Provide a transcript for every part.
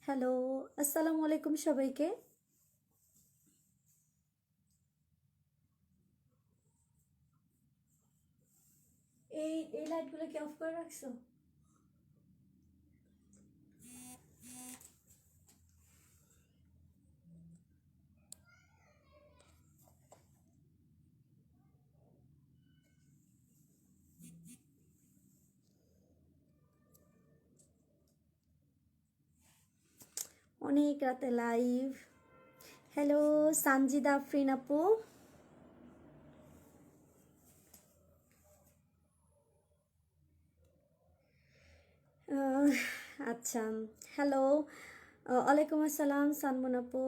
Hello, আসসালামু আলাইকুম সবাইকে। এই লাইটগুলো কি অফ করে রাখছো? অনেক রাতে লাইভ। হ্যালো সানজিদা আফরিন আপু। আচ্ছা, হ্যালো, ওয়ালাইকুম আসসালাম সানমুন আপু।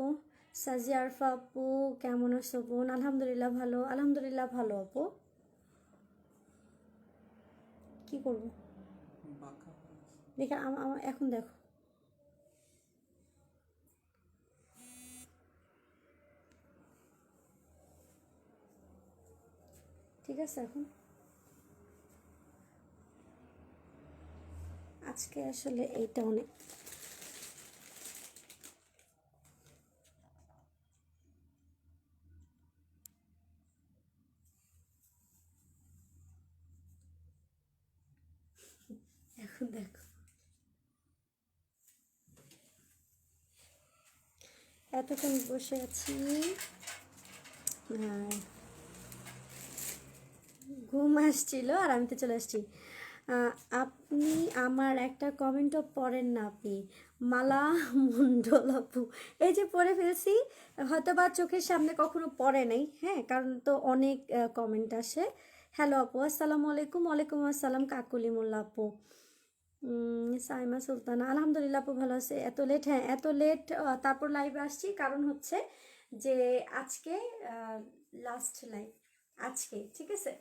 সাজিয়া আরফা আপু, কেমন আছো বোন? আলহামদুলিল্লাহ ভালো, আলহামদুলিল্লাহ ভালো আপু। কি করব দেখে আমার এখন দেখো। ঠিক আছে, এখন আজকে আসলে এইটা অনেক এখন দেখো, এতক্ষণ বসে আছি, ঘুম আসছিল আর আমি তো চলে আসছি। আপনি আমার একটা কমেন্টও পড়েন না আপনি, মালা মণ্ডল আপু। এই যে পড়ে ফেলছি, হয়তো বা চোখের সামনে কখনো পড়ে নাই, হ্যাঁ, কারণ তো অনেক কমেন্ট আসে। হ্যালো আপু, আসসালামু আলাইকুম। ওয়ালাইকুম আসসালাম কাকুলি মোল্লা আপু। সাইমা সুলতানা, আলহামদুলিল্লাহ আপু ভালো আছে। এত লেট? হ্যাঁ, এত লেট তারপর লাইভে আসছি, কারণ হচ্ছে যে আজকে লাস্ট লাইভ, আজকে ঠিক আছে,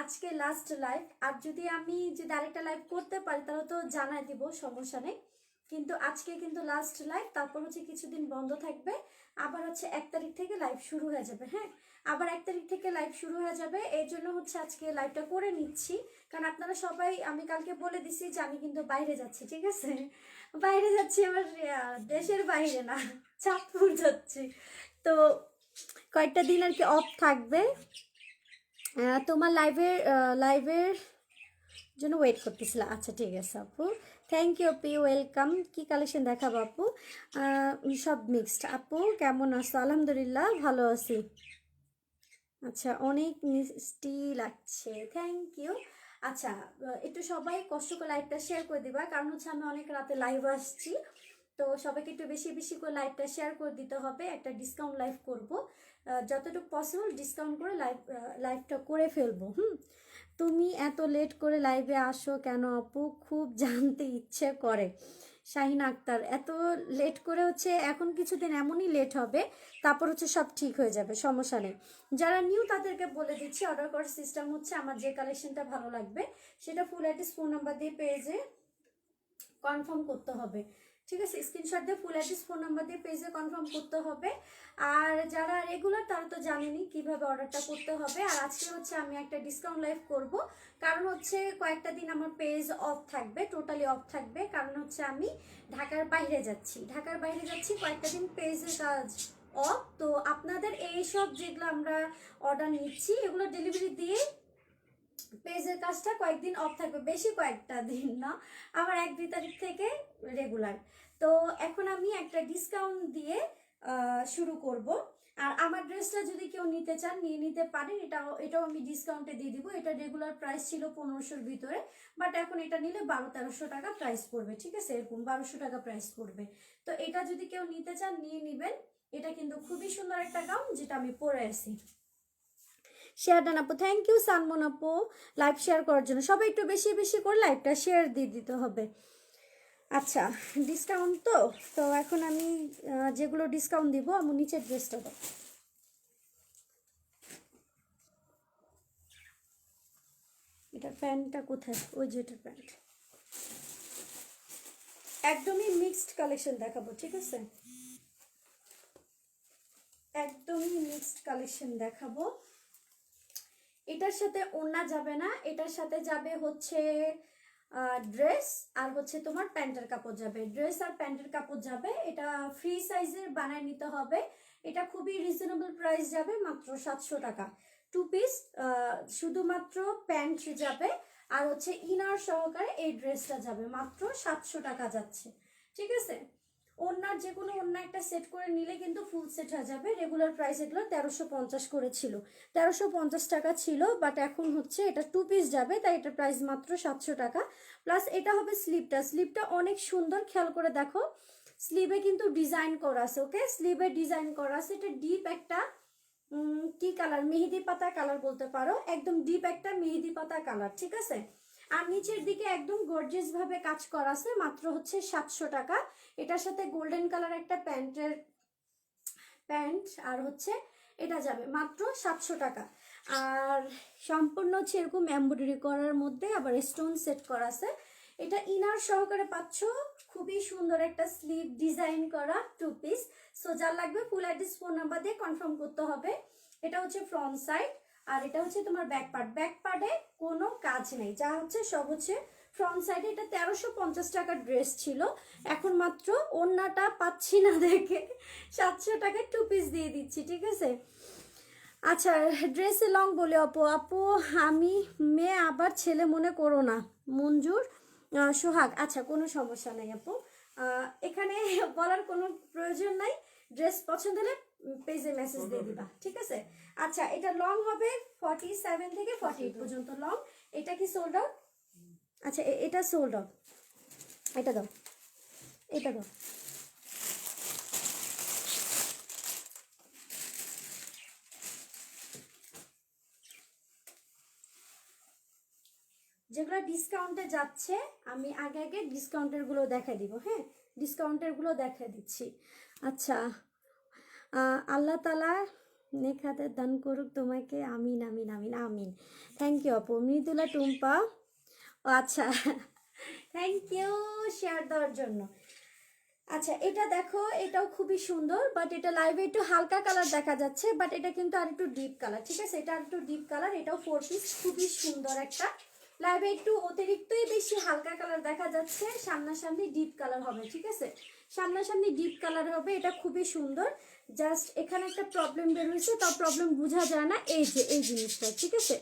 আজকে লাস্ট লাইভ। আর যদি আমি যদি আরেকটা লাইভ করতে পারি তাহলে তো জানাই দিব, সমস্যা নেই। কিন্তু আজকে কিন্তু লাস্ট লাইভ, তারপর হচ্ছে কিছুদিন বন্ধ থাকবে। আবার হচ্ছে 1 তারিখ থেকে লাইভ শুরু হয়ে যাবে। হ্যাঁ, আবার 1 তারিখ থেকে লাইভ শুরু হয়ে যাবে, এই জন্য হচ্ছে আজকে লাইভটা করে নিচ্ছি। কারণ আপনারা সবাই, আমি কালকে বলে দিছি যে আমি কিন্তু বাইরে যাচ্ছি, ঠিক আছে, বাইরে যাচ্ছি, আমার দেশের বাইরে না, চাঁদপুর যাচ্ছি। তো কয়েকটা দিন আর কি অফ থাকবে। তোমার লাইভের জন্য ওয়েট করতেছিলাম। আচ্ছা ঠিক আছে আপু, থ্যাংক ইউ আপু, ওয়েলকাম। কি কালেকশন দেখাবো আপু? সব মিক্সড। আপু কেমন আছো? আলহামদুলিল্লাহ ভালো আছি। আচ্ছা, অনেক মিষ্টি লাগছে, থ্যাংক ইউ। আচ্ছা, একটু সবাই কষ্ট করে লাইভটা শেয়ার করে দিবা, কারণ হচ্ছে আমি অনেক রাতে লাইভ আসছি। তো সবাইকে একটু বেশি বেশি করে লাইভটা শেয়ার করে দিতে হবে। একটা ডিসকাউন্ট লাইভ করব, যতটুকু পসিবল ডিসকাউন্ট করে লাইভটা করে ফেলবো। তুমি এত লেট করে লাইভে আসো কেন আপু? খুব জানতে ইচ্ছে করে। শাহিন আক্তার, এত লেট করে হচ্ছে এখন কিছুদিন এমনই লেট হবে, তারপর হচ্ছে সব ঠিক হয়ে যাবে, সমস্যা নেই। যারা নিউ তাদেরকে বলে দিচ্ছি, অর্ডার করার সিস্টেম হচ্ছে আমার যে কালেকশনটা ভালো লাগবে সেটা ফুল অ্যাড্রেস ফোন নাম্বার দিয়ে পেজে কনফার্ম করতে হবে। ঠিক আছে, স্ক্রিনশট দিয়ে ফুল অ্যাড্রেস ফোন নাম্বার দিয়ে পেজে কনফার্ম করতে হবে। আর যারা রেগুলার তারা তো জানেনই কিভাবে অর্ডারটা করতে হবে। আর আজকে হচ্ছে আমি একটা ডিসকাউন্ট লাইভ করব, কারণ হচ্ছে কয়েকটা দিন আমার পেজ অফ থাকবে, টোটালি অফ থাকবে, কারণ হচ্ছে আমি ঢাকার বাইরে যাচ্ছি, কয়েকটা দিন পেজের কাজ অফ। তো আপনাদের এইসব যেগুলো আমরা অর্ডার নিচ্ছি এগুলো ডেলিভারি দিয়ে পেজের কাজটা কয়েকদিন অফ থাকবে, বেশি কয়েকটা দিন না, আবার 1-2 তারিখ থেকে রেগুলার। তো এখন আমি একটা ডিসকাউন্ট দিয়ে শুরু করব। আর আমার ড্রেসটা যদি কেউ নিতে চান নিয়ে নিতে পারেন, এটাও আমি ডিসকাউন্টে দিয়ে দিব। এটা রেগুলার প্রাইস ছিল 1500-র ভিতরে, বাট এখন এটা নিলে 1200-1300 টাকা প্রাইস পড়বে। ঠিক আছে, এরকম 1200 টাকা প্রাইস পড়বে। তো এটা যদি কেউ নিতে চান নিয়ে নিবেন। এটা কিন্তু খুবই সুন্দর একটা গাউন, যেটা আমি পরে আছি। শেয়ার ডান আপু, থ্যাংক ইউ সানমন আপু লাইভ শেয়ার করার জন্য। সবাই একটু বেশি বেশি করে লাইভটা শেয়ার দিয়ে দিতে হবে। আচ্ছা, ডিসকাউন্ট তো তো এখন আমি যেগুলো ডিসকাউন্ট দিব, আমার নিচের ড্রেসটা দাও। এটার প্যান্টটা কোথায়? ওই যে এটার প্যান্ট। একদমই মিক্সড কালেকশন দেখাবো, ঠিক আছে, একদমই মিক্সড কালেকশন দেখাবো। এটার সাথে ওড়না যাবে না, এটার সাথে যাবে হচ্ছে ড্রেস আর হচ্ছে তোমার প্যান্টের কাপড় যাবে, ড্রেস আর প্যান্টের কাপড় যাবে। এটা ফ্রি সাইজের বানায় নিতে হবে। এটা খুবই রিজনেবল প্রাইস যাবে, মাত্র 700 টাকা। 2 পিস, শুধুমাত্র প্যান্ট যাবে আর হচ্ছে ইনার সহকারে এই ড্রেসটা যাবে, মাত্র 700 টাকা যাচ্ছে। ঠিক আছে, ওনার যে কোনো অন্য একটা সেট করে নিলে কিন্তু ফুল সেট হয়ে যাবে। রেগুলার প্রাইস এগুলো 1350 করে ছিল, 1350 টাকা ছিল, বাট এখন হচ্ছে এটা 2 পিস যাবে, তাই এটার প্রাইস মাত্র 700 টাকা। প্লাস এটা হবে স্লিভটা, স্লিভটা অনেক সুন্দর, খেয়াল করে দেখো স্লিভে কিন্তু ডিজাইন করা আছে। ওকে, স্লিভে ডিজাইন করা আছে। এটা ডিপ একটা কি কালার, মেহেদি পাতা কালার বলতে পারো, একদম ডিপ একটা মেহেদি পাতা কালার। ঠিক আছে, আর নিচের দিকে একদম গর্জিয়াস ভাবে কাজ করা আছে, মাত্র হচ্ছে 700 টাকা। এটার সাথে গোল্ডেন কালার একটা প্যান্ট আর হচ্ছে এটা যাবে মাত্র 700 টাকা। আর সম্পূর্ণ হচ্ছে এরকম এমব্রয়ডারি করার মধ্যে আবার স্টোন সেট করা আছে। এটা ইনার সহকারে পাচ্ছ, খুবই সুন্দর একটা স্লিভ ডিজাইন করা 2 পিস। সো যার লাগবে ফুল অ্যাড্রেস ফোন নাম্বার দিয়ে কনফার্ম করতে হবে। এটা হচ্ছে ফ্রন্ট সাইড আর এটা হচ্ছে তোমার ব্যাক পার্ট। ব্যাক পার্টে কোনো কাজ নেই, যা হচ্ছে সব হচ্ছে ফ্রন্ট সাইডে। এটা 1350 টাকার ড্রেস ছিল, এখন মাত্র ওড়নাটা পাচ্ছি না দেখে 700 টাকায় 2 পিস দিয়ে দিচ্ছি। ঠিক আছে, আচ্ছা ড্রেসে লং বলে আপু, আপু আমি মেয়ে আবার ছেলে মনে করো না। মঞ্জুর সোহাগ, আচ্ছা কোনো সমস্যা নেই আপু, এখানে বলার কোনো প্রয়োজন নাই। ড্রেস পছন্দ হলে পেজে মেসেজ দিয়ে দিবা। ঠিক আছে, আচ্ছা এটা লং হবে 47 থেকে 48 পর্যন্ত লং। এটা কি সোল্ড আউট? আচ্ছা এটা সোল্ড আউট, এটা দাও, এটা দাও। যেগুলো ডিসকাউন্টে যাচ্ছে আমি আগে আগে ডিসকাউন্টের গুলো দেখাই দিব। হ্যাঁ, ডিসকাউন্টের গুলো দেখা দিচ্ছি। আচ্ছা, আল্লাহ তালা নেক হাতে দান করুক তোমাকে, আমিন আমিন আমিন আমিন। থ্যাংক ইউ আপু। মৃদুলা টুম্পা, ও আচ্ছা থ্যাংক ইউ শেয়ার দেওয়ার জন্য। আচ্ছা এটা দেখো, এটাও খুবই সুন্দর, বাট এটা লাইভে একটু হালকা কালার দেখা যাচ্ছে, বাট এটা কিন্তু আর একটু ডিপ কালার। ঠিক আছে, এটা আর একটু ডিপ কালার, এটাও 4 পিস, খুবই সুন্দর একটা। লাইভে একটু অতিরিক্তই বেশি হালকা কালার দেখা যাচ্ছে, সামনাসামনি ডিপ কালার হবে। ঠিক আছে, সামনাসামনি ডিপ কালার হবে, এটা খুবই সুন্দর। জাস্ট এখানে একটা প্রবলেম বের হয়েছে, তাও প্রবলেম বোঝা যায় না, এই যে এই জিনিসটা। ঠিক আছে,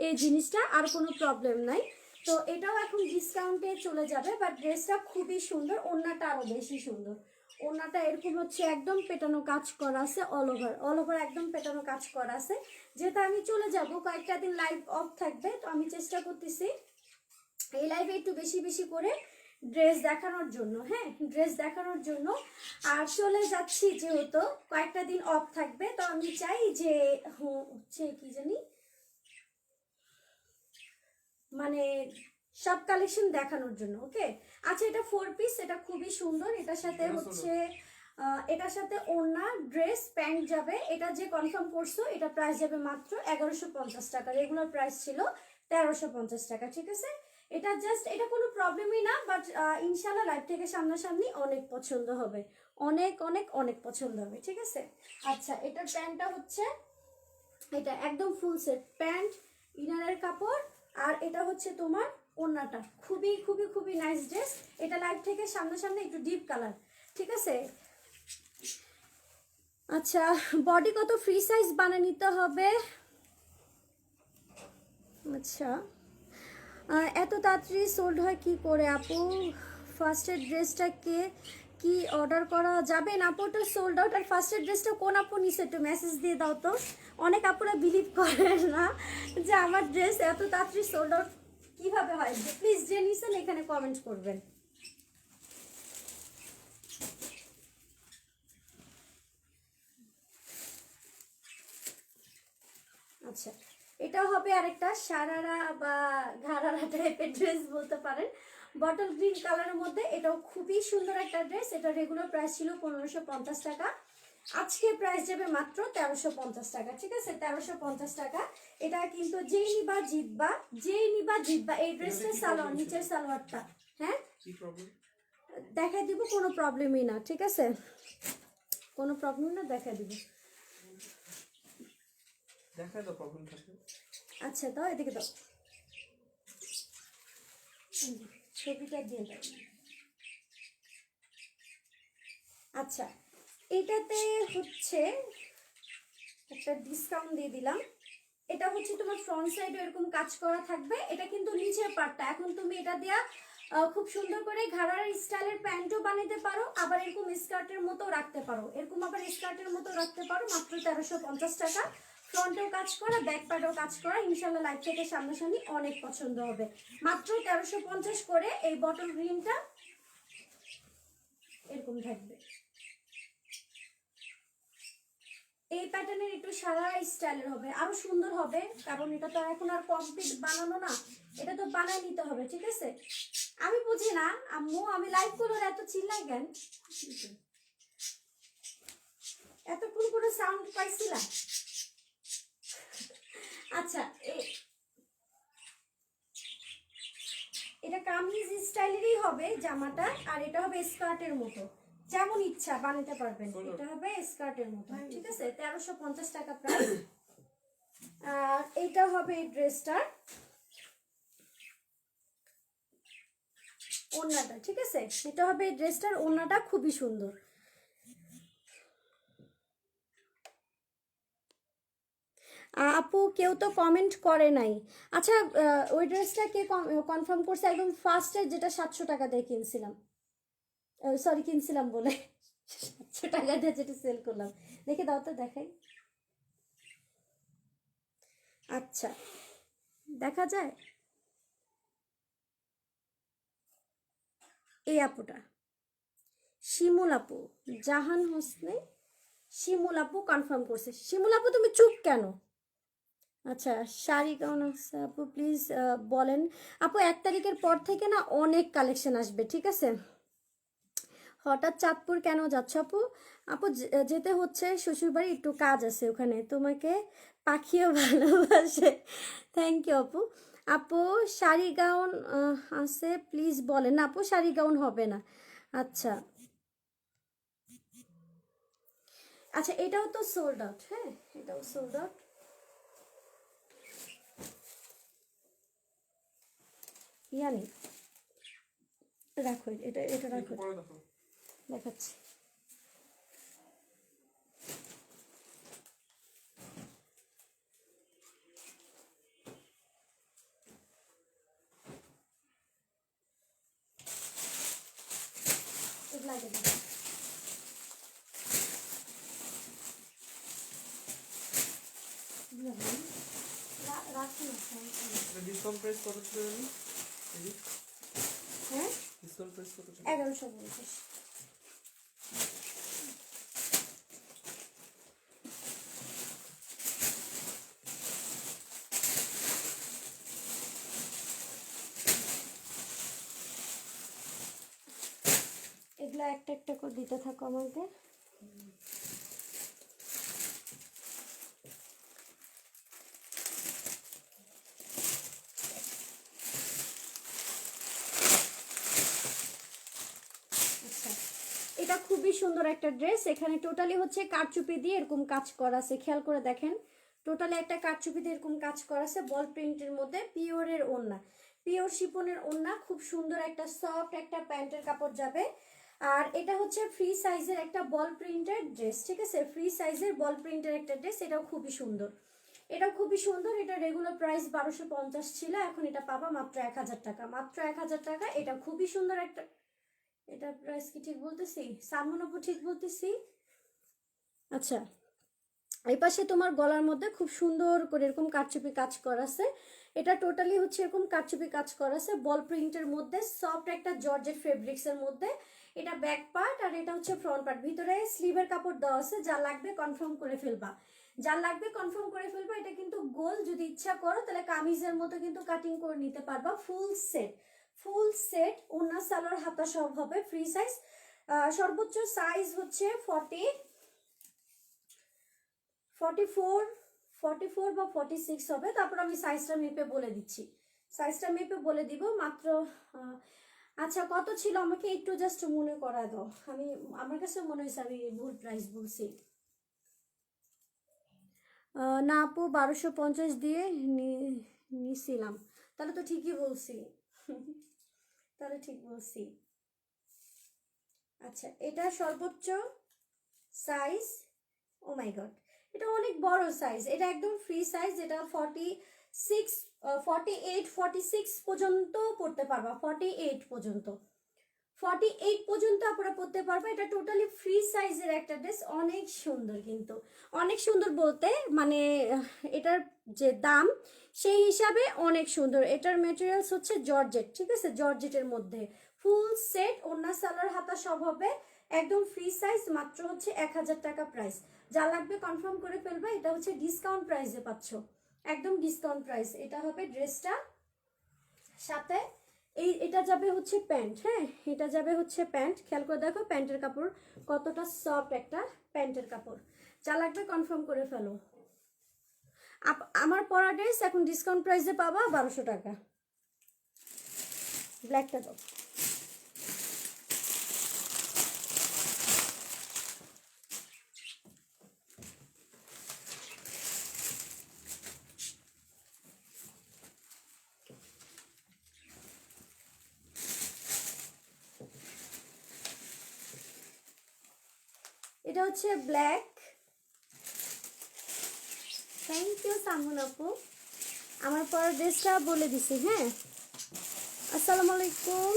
এই জিনিসটা, আর কোনো প্রবলেম নাই। তো এটাও এখন ডিসকাউন্টে চলে যাবে, বাট ড্রেসটা খুবই সুন্দর, ওড়নাটা আরো বেশি সুন্দর। ওড়নাটা এরকম হচ্ছে একদম পেটানো কাজ করা আছে, অল ওভার একদম পেটানো কাজ করা আছে। যেহেতু আমি চলে যাব, কয়েকটা দিন লাইভ অফ থাকবে, তো আমি চেষ্টা করতেছি এই লাইভে একটু বেশি বেশি করে ড্রেস দেখানোর জন্য। হ্যাঁ, ড্রেস দেখানোর জন্য। আর চলে যাচ্ছি যেহেতু কয়েকটা দিন অফ থাকবে, তো আমি চাই যে হচ্ছে কি জানি মানে সব কালেকশন দেখানোর জন্য। ওকে, আচ্ছা এটা 4 পিস, এটা খুবই সুন্দর। এটার সাথে হচ্ছে এটার সাথে ওড়না, ড্রেস, প্যান্ট যাবে। এটা যে কনফার্ম করছো, এটা প্রাইস যাবে মাত্র 1150 টাকা। রেগুলার প্রাইস ছিল 1350 টাকা। ঠিক আছে, এটা জাস্ট এটা কোনো প্রবলেমই না, বাট ইনশাল্লাহ লাইভ থেকে সামনাসামনি অনেক পছন্দ হবে, অনেক অনেক অনেক পছন্দ হবে। ঠিক আছে, আচ্ছা এটার প্যান্টটা হচ্ছে এটা একদম ফুল সেট, প্যান্ট, ইনারের কাপড়, আর এটা হচ্ছে তোমার ওড়নাটা। খুবই খুবই খুবই নাইস ড্রেস। এটা লাইভ থেকে সামনাসামনি একটু ডিপ কালার। ঠিক আছে, আচ্ছা বডি কত ফ্রি সাইজ বানিয়ে নিতে হবে? আচ্ছা এত তাড়াতাড়ি সোল্ড হয় কি করে আপু? ফার্স্টের ড্রেসটাকে কি অর্ডার করা যাবে না? আপুটা সোল্ড আউট। আর ফার্স্টের ড্রেসটা কোন আপু নিছে একটু মেসেজ দিয়ে দাও তো। অনেক আপুরা বিলিভ করে না যে আমার ড্রেস এত তাড়াতাড়ি সোল্ড আউট কিভাবে হয়। প্লিজ যে নিছেন এখানে কমেন্ট করবেন। আচ্ছা এটা হবে আরেকটা সারারা বা ঘাড়ারা টাইপের ড্রেস বলতে পারেন, বটল গ্রিন কালারের মধ্যে। এটাও খুবই সুন্দর একটা ড্রেস। এটা রেগুলার প্রাইস ছিল 1550 টাকা, আজকে প্রাইস যাবে মাত্র 1350 টাকা। ঠিক আছে, 1350 টাকা। এটা কিন্তু যেই নিবা জিতবা, যেই নিবা জিতবা। এই ড্রেসটা সালোয়ার, নিচের সালোয়ারটা হ্যাঁ দেখাই দিব, কোনো প্রবলেমই না। ঠিক আছে, কোনো প্রবলেম না, দেখাই দিব। দেখা তো প্রবলেম থাকে। আচ্ছা দাও, এদিকে দাও। ছবিটা দিয়ে দাও। আচ্ছা, এটাতে হচ্ছে একটা ডিসকাউন্ট দিয়ে দিলাম। এটা হচ্ছে তোমার ফ্রন্ট সাইডে এরকম কাজ করা থাকবে, এটা কিন্তু নিচের পার্টটা। এখন তুমি এটা দিয়া খুব সুন্দর করে ঘাড়ার স্টাইলের প্যান্টও বানাতে পারো, আবার এরকম স্কার্টের মতো রাখতে পারো, এরকম আবার স্কার্টের মতো রাখতে পারো। মাত্র 1350 টাকা। ফ্রন্টেও কাজ করা, ব্যাক পার্টেও কাজ করা। ইনশাল্লাহ লাইভ থেকে সামনাসামনি অনেক পছন্দ হবে। মাত্র 1350 করে এই বটল গ্রিনটা এরকম থাকবে। এই প্যাটার্নের একটু সারা স্টাইলের হবে, আরো সুন্দর হবে, কারণ এটা তো এখন আর কমপ্লিট বানানো না, এটা তো বানাই নিতে হবে, ঠিক আছে? আমি বুঝি না আম্মু, আমি লাইভ করলে এত চিল্লাই কেন? এতক্ষণ করে সাউন্ড পাইছিলাম। আচ্ছা, এটা কামিজ স্টাইলেরই হবে জামাটা, আর এটা হবে স্কার্টের মতো, যেমন ইচ্ছা বানাতে পারবেন। এটা হবে স্কার্টের মতো, ঠিক আছে? 1350 টাকা প্রাইস। আর এইটা হবে এই ড্রেসটার ওড়নাটা, ঠিক আছে? এটা হবে এই ড্রেসটার ওড়নাটা, খুবই সুন্দর। আপু কেউ তো কমেন্ট করে নাই। আচ্ছা, ওই ড্রেসটা কে কনফার্ম করছে একদম ফার্স্টে, যেটা 700 টাকা দিয়ে কিনছিলাম? সরি, কিনছিলাম বলে 700 টাকা দিয়ে যেটা সেল করলাম, দেখে দাও তো, দেখাই। আচ্ছা, দেখা যায় এই আপুটা, শিমুল আপু, জাহান হোসনে শিমুল আপু কনফার্ম করছে। শিমুল আপু তুমি চুপ কেন? আচ্ছা, শাড়ি কেমন আছে আপু, প্লিজ বলেন। আপু 1 তারিখের পর থেকে না অনেক কালেকশন আসবে, ঠিক আছে? হঠাৎ চাঁদপুর কেন যাচ্ছ আপু? আপু যেতে হচ্ছে শ্বশুরবাড়ি, একটু কাজ আছে ওখানে। তোমাকে পাখিও ভালোবাসে। থ্যাংক ইউ আপু। আপু শাড়ি গাউন আছে, প্লিজ বলেন। না আপু, শাড়ি গাউন হবে না। আচ্ছা আচ্ছা, এটাও তো সোল্ড আউট। হ্যাঁ, এটাও সোল্ড আউট। ইয়ানি রাখো, এটা এটা রাখো, দেখাচ্ছি। এগুলো আগে দিই। রাখি না, ডিসকাউন্ট প্রাইস কত ছিল জানি? হ্যাঁ, ডিসকাউন্ট প্রাইস কত ছিল? 1150। এগুলো একটা একটা করে দিতে থাকো আমাকে। আচ্ছা, এটা খুবই সুন্দর একটা ড্রেস। এখানে টোটালি হচ্ছে কারচুপি দিয়ে এরকম কাজ করা আছে, খেয়াল করে দেখেন। টোটালি একটা কারচুপি দিয়ে এরকম কাজ করা আছে, বল প্রিন্টের মধ্যে, পিওরের ওড়না, পিওর শিপনের ওড়না। খুব সুন্দর একটা সফট একটা প্যান্টের কাপড় যাবে। আর এটা হচ্ছে ফ্রি সাইজের একটা বল প্রিন্টের ড্রেস, ঠিক আছে? ফ্রি সাইজের বল প্রিন্টের একটা ড্রেস, এটাও খুবই সুন্দর। এটাও খুবই সুন্দর। এটা রেগুলার প্রাইস 1250 ছিল, এখন এটা পাবা মাত্র 1000 টাকা। মাত্র 1000 টাকা। এটা খুবই সুন্দর একটা, এটা প্রাইস কি ঠিক বলতেছি? সালমান আপু ঠিক বলতেছি? আচ্ছা, এই পাশে তোমার গলার মধ্যে খুব সুন্দর করে এরকম কারচুপি কাজ করা আছে। এটা টোটালি হচ্ছে এরকম কারচুপি কাজ করা আছে, বল প্রিন্টের মধ্যে, সফট একটা জর্জেট ফেব্রিক্স এর মধ্যে। এটা ব্যাক পার্ট, আর এটা হচ্ছে ফ্রন্ট পার্ট। ভিতরে স্লিভের কাপড় দেওয়া আছে, যা লাগবে কনফার্ম করে ফেলবা, যা লাগবে কনফার্ম করে ফেলবা। এটা কিন্তু গোল, যদি ইচ্ছা করো তাহলে কামিজের মতো কিন্তু কাটিং করে নিতে পারবা। ফুল সেট, ফুল সেট, ওড়না সালোয়ার হাতা সব হবে, ফ্রি সাইজ। সর্বোচ্চ সাইজ হচ্ছে 44 বা 46 হবে। তারপর আমি সাইজটা মেপে বলে দিচ্ছি, সাইজটা মেপে বলে দিব মাত্র। আচ্ছা, কত ছিল আমাকে একটু জাস্ট মনে করা দাও। আমার কাছে মনে হয়েছে আমি ভুল প্রাইস বলছি। না আপু, 1250 দিয়ে নিছিলাম। তাহলে তো ঠিকই বলছি। তাহলে ঠিক বলছি। আচ্ছা, এটা সর্বোচ্চ সাইজ, ও মাই গড, এটা অনেক বড় সাইজ, এটা একদম ফ্রি সাইজ। এটা 46 পর্যন্ত পড়তে পারবা, 48 পর্যন্ত আপনারা পড়তে পারবে। এটা টোটালি ফ্রি সাইজের একটা ড্রেস, অনেক সুন্দর, কিন্তু অনেক সুন্দর বলতে মানে এটার যে দাম সেই হিসাবে অনেক সুন্দর। এটার মেটেরিয়ালস হচ্ছে জর্জেট, ঠিক আছে, জর্জেটের মধ্যে ফুল সেট, ওড়না সালোয়ার হাতা সব হবে, একদম ফ্রি সাইজ, মাত্র হচ্ছে 1000 টাকা প্রাইস। যা লাগবে কনফার্ম করে ফেলবে। এটা হচ্ছে ডিসকাউন্ট প্রাইসে পাচ্ছ, একদম ডিসকাউন্ট প্রাইস। এটা হবে ড্রেসটা, সাথে এটা যাবে হচ্ছে প্যান্ট। হ্যাঁ, এটা যাবে হচ্ছে প্যান্ট। খেয়াল করে দেখো প্যান্টের কাপড় কতটা সফট, একটা প্যান্টের কাপড়। যা লাগবে কনফার্ম করে ফেলো। আমার পরা ড্রেস এখন ডিসকাউন্ট প্রাইসে পাবা 1200 টাকা। ব্ল্যাকটা দাও। এটা হচ্ছে ব্ল্যাক। থ্যাংক ইউ সামুন আপু, আমার পরের ড্রেসটা বলে দিছি। হ্যাঁ, আসসালামু আলাইকুম।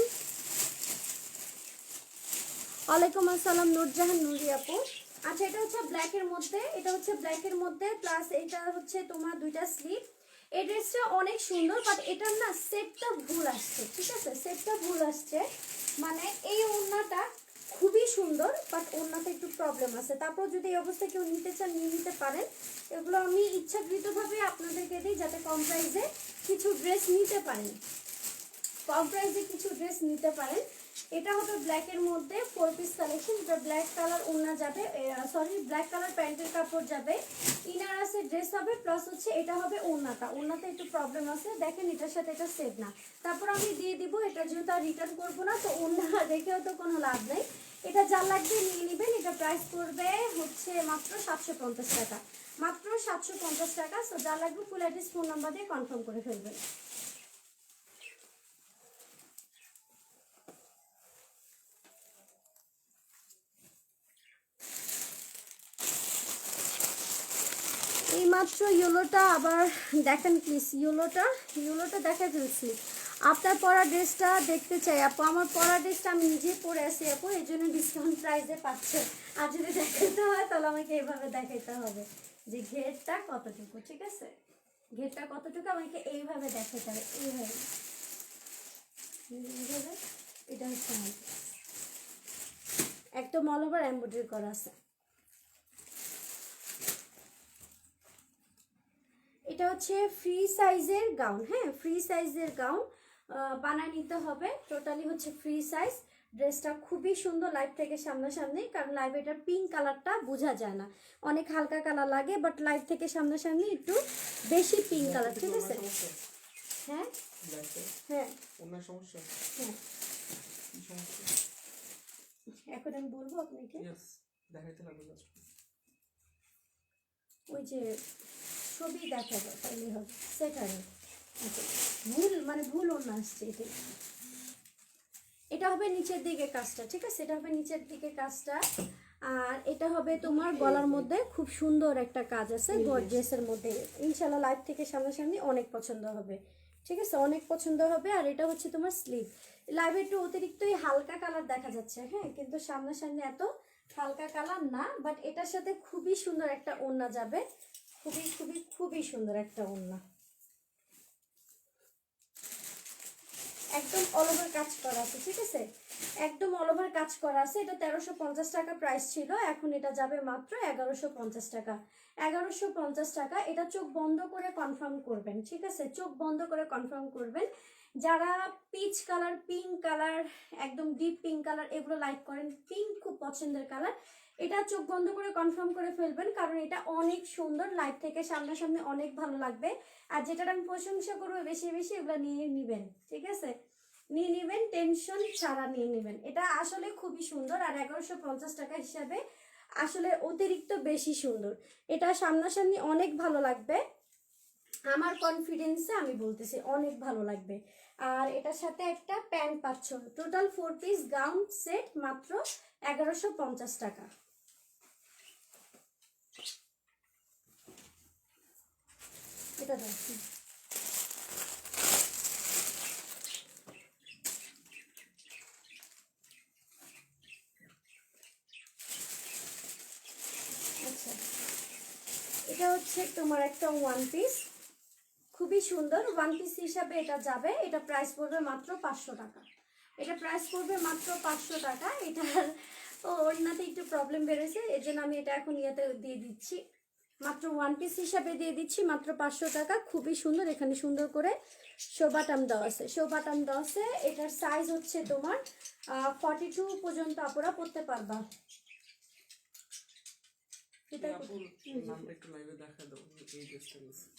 ওয়ালাইকুম আসসালাম নূরজাহান নুরি আপু। আচ্ছা, এটা হচ্ছে ব্ল্যাকের মধ্যে, এটা হচ্ছে ব্ল্যাকের মধ্যে প্লাস এটা হচ্ছে তোমার দুইটা স্লিভ। এই ড্রেসটা অনেক সুন্দর, বাট এটার না সেটটা ভুল আসছে, ঠিক আছে, সেটটা ভুল আসছে। মানে এই ওড়নাটা খুবই সুন্দর, বাট ওড়নাতে একটু প্রবলেম আছে। তারপর যদি এই অবস্থায় কেউ নিতে চান নিয়ে নিতে পারেন। এগুলো আমি ইচ্ছাকৃতভাবে আপনাদেরকে দিই যাতে কম প্রাইসে কিছু ড্রেস নিতে পারেন, কম প্রাইসে কিছু ড্রেস নিতে পারেন। এটা হবে ব্ল্যাকের মধ্যে 4 পিস কালেকশন। এটা ব্ল্যাক কালার ওড়না যাবে, সরি ব্ল্যাক কালার প্যান্টের কাপড় যাবে, ইনার আছে, ড্রেস হবে, প্লাস হচ্ছে এটা হবে ওড়নাটা। ওড়নাতে একটু প্রবলেম আছে, দেখেন এটার সাথে এটা সেট না। তারপর আমি দিয়ে দিব, এটা যেহেতু আর রিটার্ন করবো না, তো ওড়না রেখেও তো কোনো লাভ নেই। এটা যা লাগবে নিয়ে নেবেন। এটা প্রাইস পড়বে হচ্ছে মাত্র 750 টাকা, মাত্র 750 টাকা। সো যা লাগবে ফুল অ্যাড্রেস ফোন নাম্বার দিয়ে কনফার্ম করে ফেলবেন। এইমাত্র ইয়েলোটা আবার দেখেন প্লিজ, ইয়েলোটা দেখা ফেলছি। আপনার পরা ড্রেসটা দেখতে চাই আপু। আমার পরা ড্রেসটা আমি নিজে পরে আসি আপু, এই জন্য ডিসকাউন্ট প্রাইসে পাচ্ছে। আর যদি দেখাতে হয় তাহলে আমাকে এইভাবে দেখাতে হবে যে ঘেরটা কতটুকু, ঠিক আছে, ঘেরটা কতটুকু আমাকে এইভাবে দেখাতে হবে, এইভাবে। এটা হচ্ছে আমার একদম অল ওভার এমব্রয়ডারি করা আছে। এটা হচ্ছে ফ্রি সাইজের গাউন। হ্যাঁ, ফ্রি সাইজের গাউন বানায় নিতে হবে। টোটালি হচ্ছে ফ্রি সাইজ। ড্রেসটা খুবই সুন্দর লাইভ থেকে সামনাসামনি, কারণ লাইভ এটার পিঙ্ক কালারটা বোঝা যায় না, অনেক হালকা কালার লাগে, বাট লাইভ থেকে সামনাসামনি একটু বেশি পিঙ্ক কালার, ঠিক আছে। হ্যাঁ হ্যাঁ ওনার সমস্যা, হ্যাঁ, কি সমস্যা? এখন আমি বলবো আপনাকে। ইয়েস, দেখাইতে লাগবে জাস্ট। ওই যে ছবি দেখাবো তাইলে হবে, সেটা নেই। আচ্ছা, ভুল অন্য আসছে। এটা হবে নিচের দিকে কাজটা, ঠিক আছে, এটা হবে নিচের দিকে কাজটা। আর এটা হবে তোমার গলার মধ্যে খুব সুন্দর একটা কাজ আছে গর্জিয়াসের মধ্যে। ইনশাআল্লাহ লাইভ থেকে সামনাসামনি অনেক পছন্দ হবে, ঠিক আছে, অনেক পছন্দ হবে। আর এটা হচ্ছে তোমার স্লিভ। লাইভে একটু অতিরিক্তই হালকা কালার দেখা যাচ্ছে, হ্যাঁ, কিন্তু সামনাসামনি এত হালকা কালার না। বাট এটার সাথে খুবই সুন্দর একটা ওড়না যাবে, খুবই খুবই খুবই সুন্দর একটা ওড়না, একদম অল ওভার কাজ করা আছে, ঠিক আছে, একদম অল ওভার কাজ করা আছে। এটা 1350 টাকা প্রাইস ছিল, এখন এটা যাবে মাত্র 1150 টাকা, 1150 টাকা। এটা চোখ বন্ধ করে কনফার্ম করবেন, ঠিক আছে, চোখ বন্ধ করে কনফার্ম করবেন। যারা পিচ কালার, পিঙ্ক কালার, একদম ডিপ পিঙ্ক কালার এগুলো লাইক করেন, পিঙ্ক খুব পছন্দের কালার, এটা চোখ বন্ধ করে কনফার্ম করে ফেলবেন, কারণ এটা অনেক সুন্দর, লাইভ থেকে সামনাসামনি অনেক ভালো লাগবে। আর যেটার আমি প্রশংসা করবো বেশি বেশি, এগুলো নিয়ে নিবেন, ঠিক আছে, নিয়ে নেবেন, টেনশন ছাড়া নিয়ে নেবেন। এটা আসলে খুবই সুন্দর, আর 1150 টাকা হিসাবে আসলে অতিরিক্ত বেশি সুন্দর। এটা সামনাসামনি অনেক ভালো লাগবে, আমার কনফিডেন্সে আমি বলতেছি অনেক ভালো লাগবে। আর এটার সাথে একটা প্যান্ট পাচ্ছ। টোটাল 4 পিস গাউন সেট মাত্র 1150 টাকা। এটা দেখো, আচ্ছা এটা হচ্ছে তোমার একটা ওয়ান পিস, খুবই সুন্দর ওয়ান পিস হিসাবে এটা যাবে। এটা প্রাইস পড়বে মাত্র 500 টাকা। এটা প্রাইস পড়বে মাত্র 500 টাকা। এটার ওড়নাতে একটু প্রবলেম বেড়েছে, এর জন্য আমি এটা এখন ইয়েতে দিয়ে দিচ্ছি, মাত্র ওয়ান পিস হিসাবে দিয়ে দিচ্ছি মাত্র 500 টাকা। খুবই সুন্দর, এখানে সুন্দর করে শো বাটন দেওয়া আছে, শো বাটন দেওয়া আছে। এটার সাইজ হচ্ছে তোমার 42 পর্যন্ত আপুরা পড়তে পারবা। এটা আপুর নামটা একটু লাইভে দেখা দাও, এই ড্রেসটা নিছি।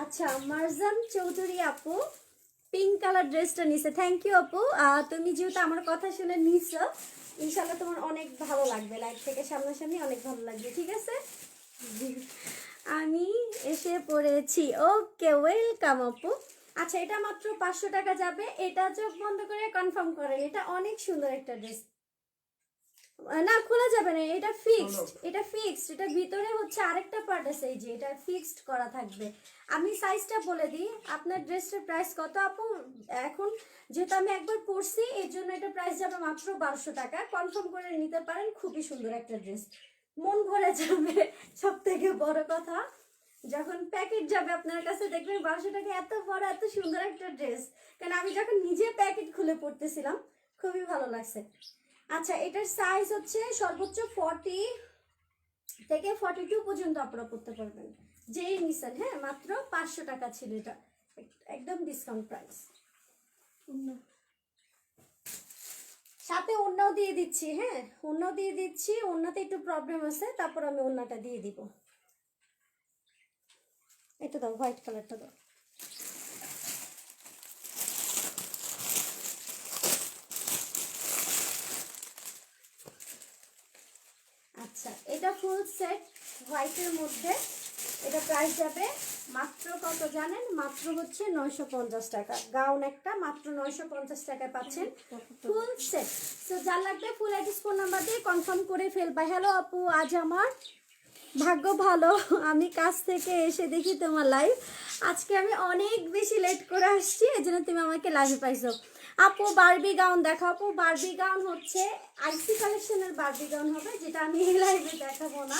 আচ্ছা মারজান চৌধুরী আপু পিঙ্ক কালার ড্রেসটা নিছে, থ্যাংক ইউ আপু। তুমি যেহেতু আমার কথা শুনে নিছো, ইনশাল্লাহ তোমার অনেক ভালো লাগবে, লাইভ থেকে সামনাসামনি অনেক ভালো লাগবে, ঠিক আছে। আমি এসে পড়েছি, ওকে ওয়েলকাম আপু। আচ্ছা এটা মাত্র 500 টাকা যাবে। এটা চোখ বন্ধ করে কনফার্ম করেন, এটা অনেক সুন্দর একটা ড্রেস। না খোলা যাবে না, এটা ফিক্সড, এটা ফিক্সড। এটা ভিতরে হচ্ছে আরেকটা পার্ট আছে, এই যে এটা ফিক্সড করা থাকবে। আমি সাইজটা বলে দিই, আপনার ড্রেসটার প্রাইস কত আপু? এখন যেহেতু আমি একবার পরছি এর জন্য এটা প্রাইস যাবে মাত্র 1200 টাকা। কনফার্ম করে নিতে পারেন, খুবই সুন্দর একটা ড্রেস, মন ভরে যাবে। সব থেকে বড় কথা, যখন প্যাকেট যাবে আপনার কাছে দেখবেন 1200 টাকা এত বড় এত সুন্দর একটা ড্রেস। কারণ আমি যখন নিজে প্যাকেট খুলে পড়তেছিলাম, খুবই ভালো লাগছে। আচ্ছা এটার সাইজ হচ্ছে সর্বোচ্চ 40 থেকে 42 পর্যন্ত আপনারা পড়তে পারবেন, যেই নিছেন। হ্যাঁ মাত্র 500 টাকা ছিল এটা, একদম ডিসকাউন্ট প্রাইস। সাথে ওড়নাও দিয়ে দিচ্ছি, হ্যাঁ ওড়নাও দিয়ে দিচ্ছি। ওড়নাতে একটু প্রবলেম আছে, তারপর আমি ওড়নাটা দিয়ে দিব। এটা দাও, হোয়াইট কালারটা দাও। আচ্ছা এটা ফুল সেট হোয়াইটের মধ্যে, এটা প্রাইস যাবে মাত্র কত জানেন? মাত্র হচ্ছে 950 টাকা। গাউন একটা মাত্র 950 টাকায় পাচ্ছেন ফুল সেট। তো যা লাগবে ফুল অ্যাড্রেস ফোন নাম্বার দিয়ে কনফার্ম করে ফেলবা। হ্যালো আপু, আজ আমার ভাগ্য ভালো, আমি কাজ থেকে এসে দেখি তোমার লাইভ। আজকে আমি অনেক বেশি লেট করে আসছি, এই জন্য তুমি আমাকে লাইভে পাইছো। আপু বারবি গাউন দেখো। আপু বারবি গাউন হচ্ছে আইসি কালেকশনের বারবি গাউন হবে, যেটা আমি এই লাইভে দেখাবো না,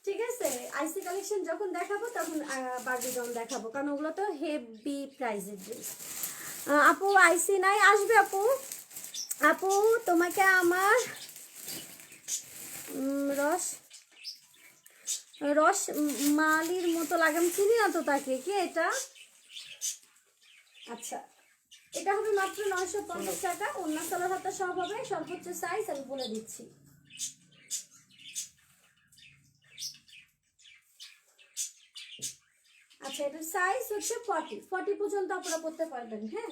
ঠিক আছে। আইসি কালেকশন যখন দেখাবো তখন বারবি গাউন দেখাবো, কারণ ওগুলো তো হেভি প্রাইজের ড্রেস। আপু আইসি নাই, আসবে আপু। আপু তোমাকে আমার রস রস মালির মতো লাগে, আমি চিনি না তো তাকে, কি এটা? আচ্ছা এটা হবে মাত্র 950 টাকা। অন্য সালোয়ার হাতা সব হবে, সর্বোচ্চ সাইজ আমি বলে দিচ্ছি। আচ্ছা এটার সাইজ হচ্ছে 40 পর্যন্ত আপনারা পড়তে পারবেন। হ্যাঁ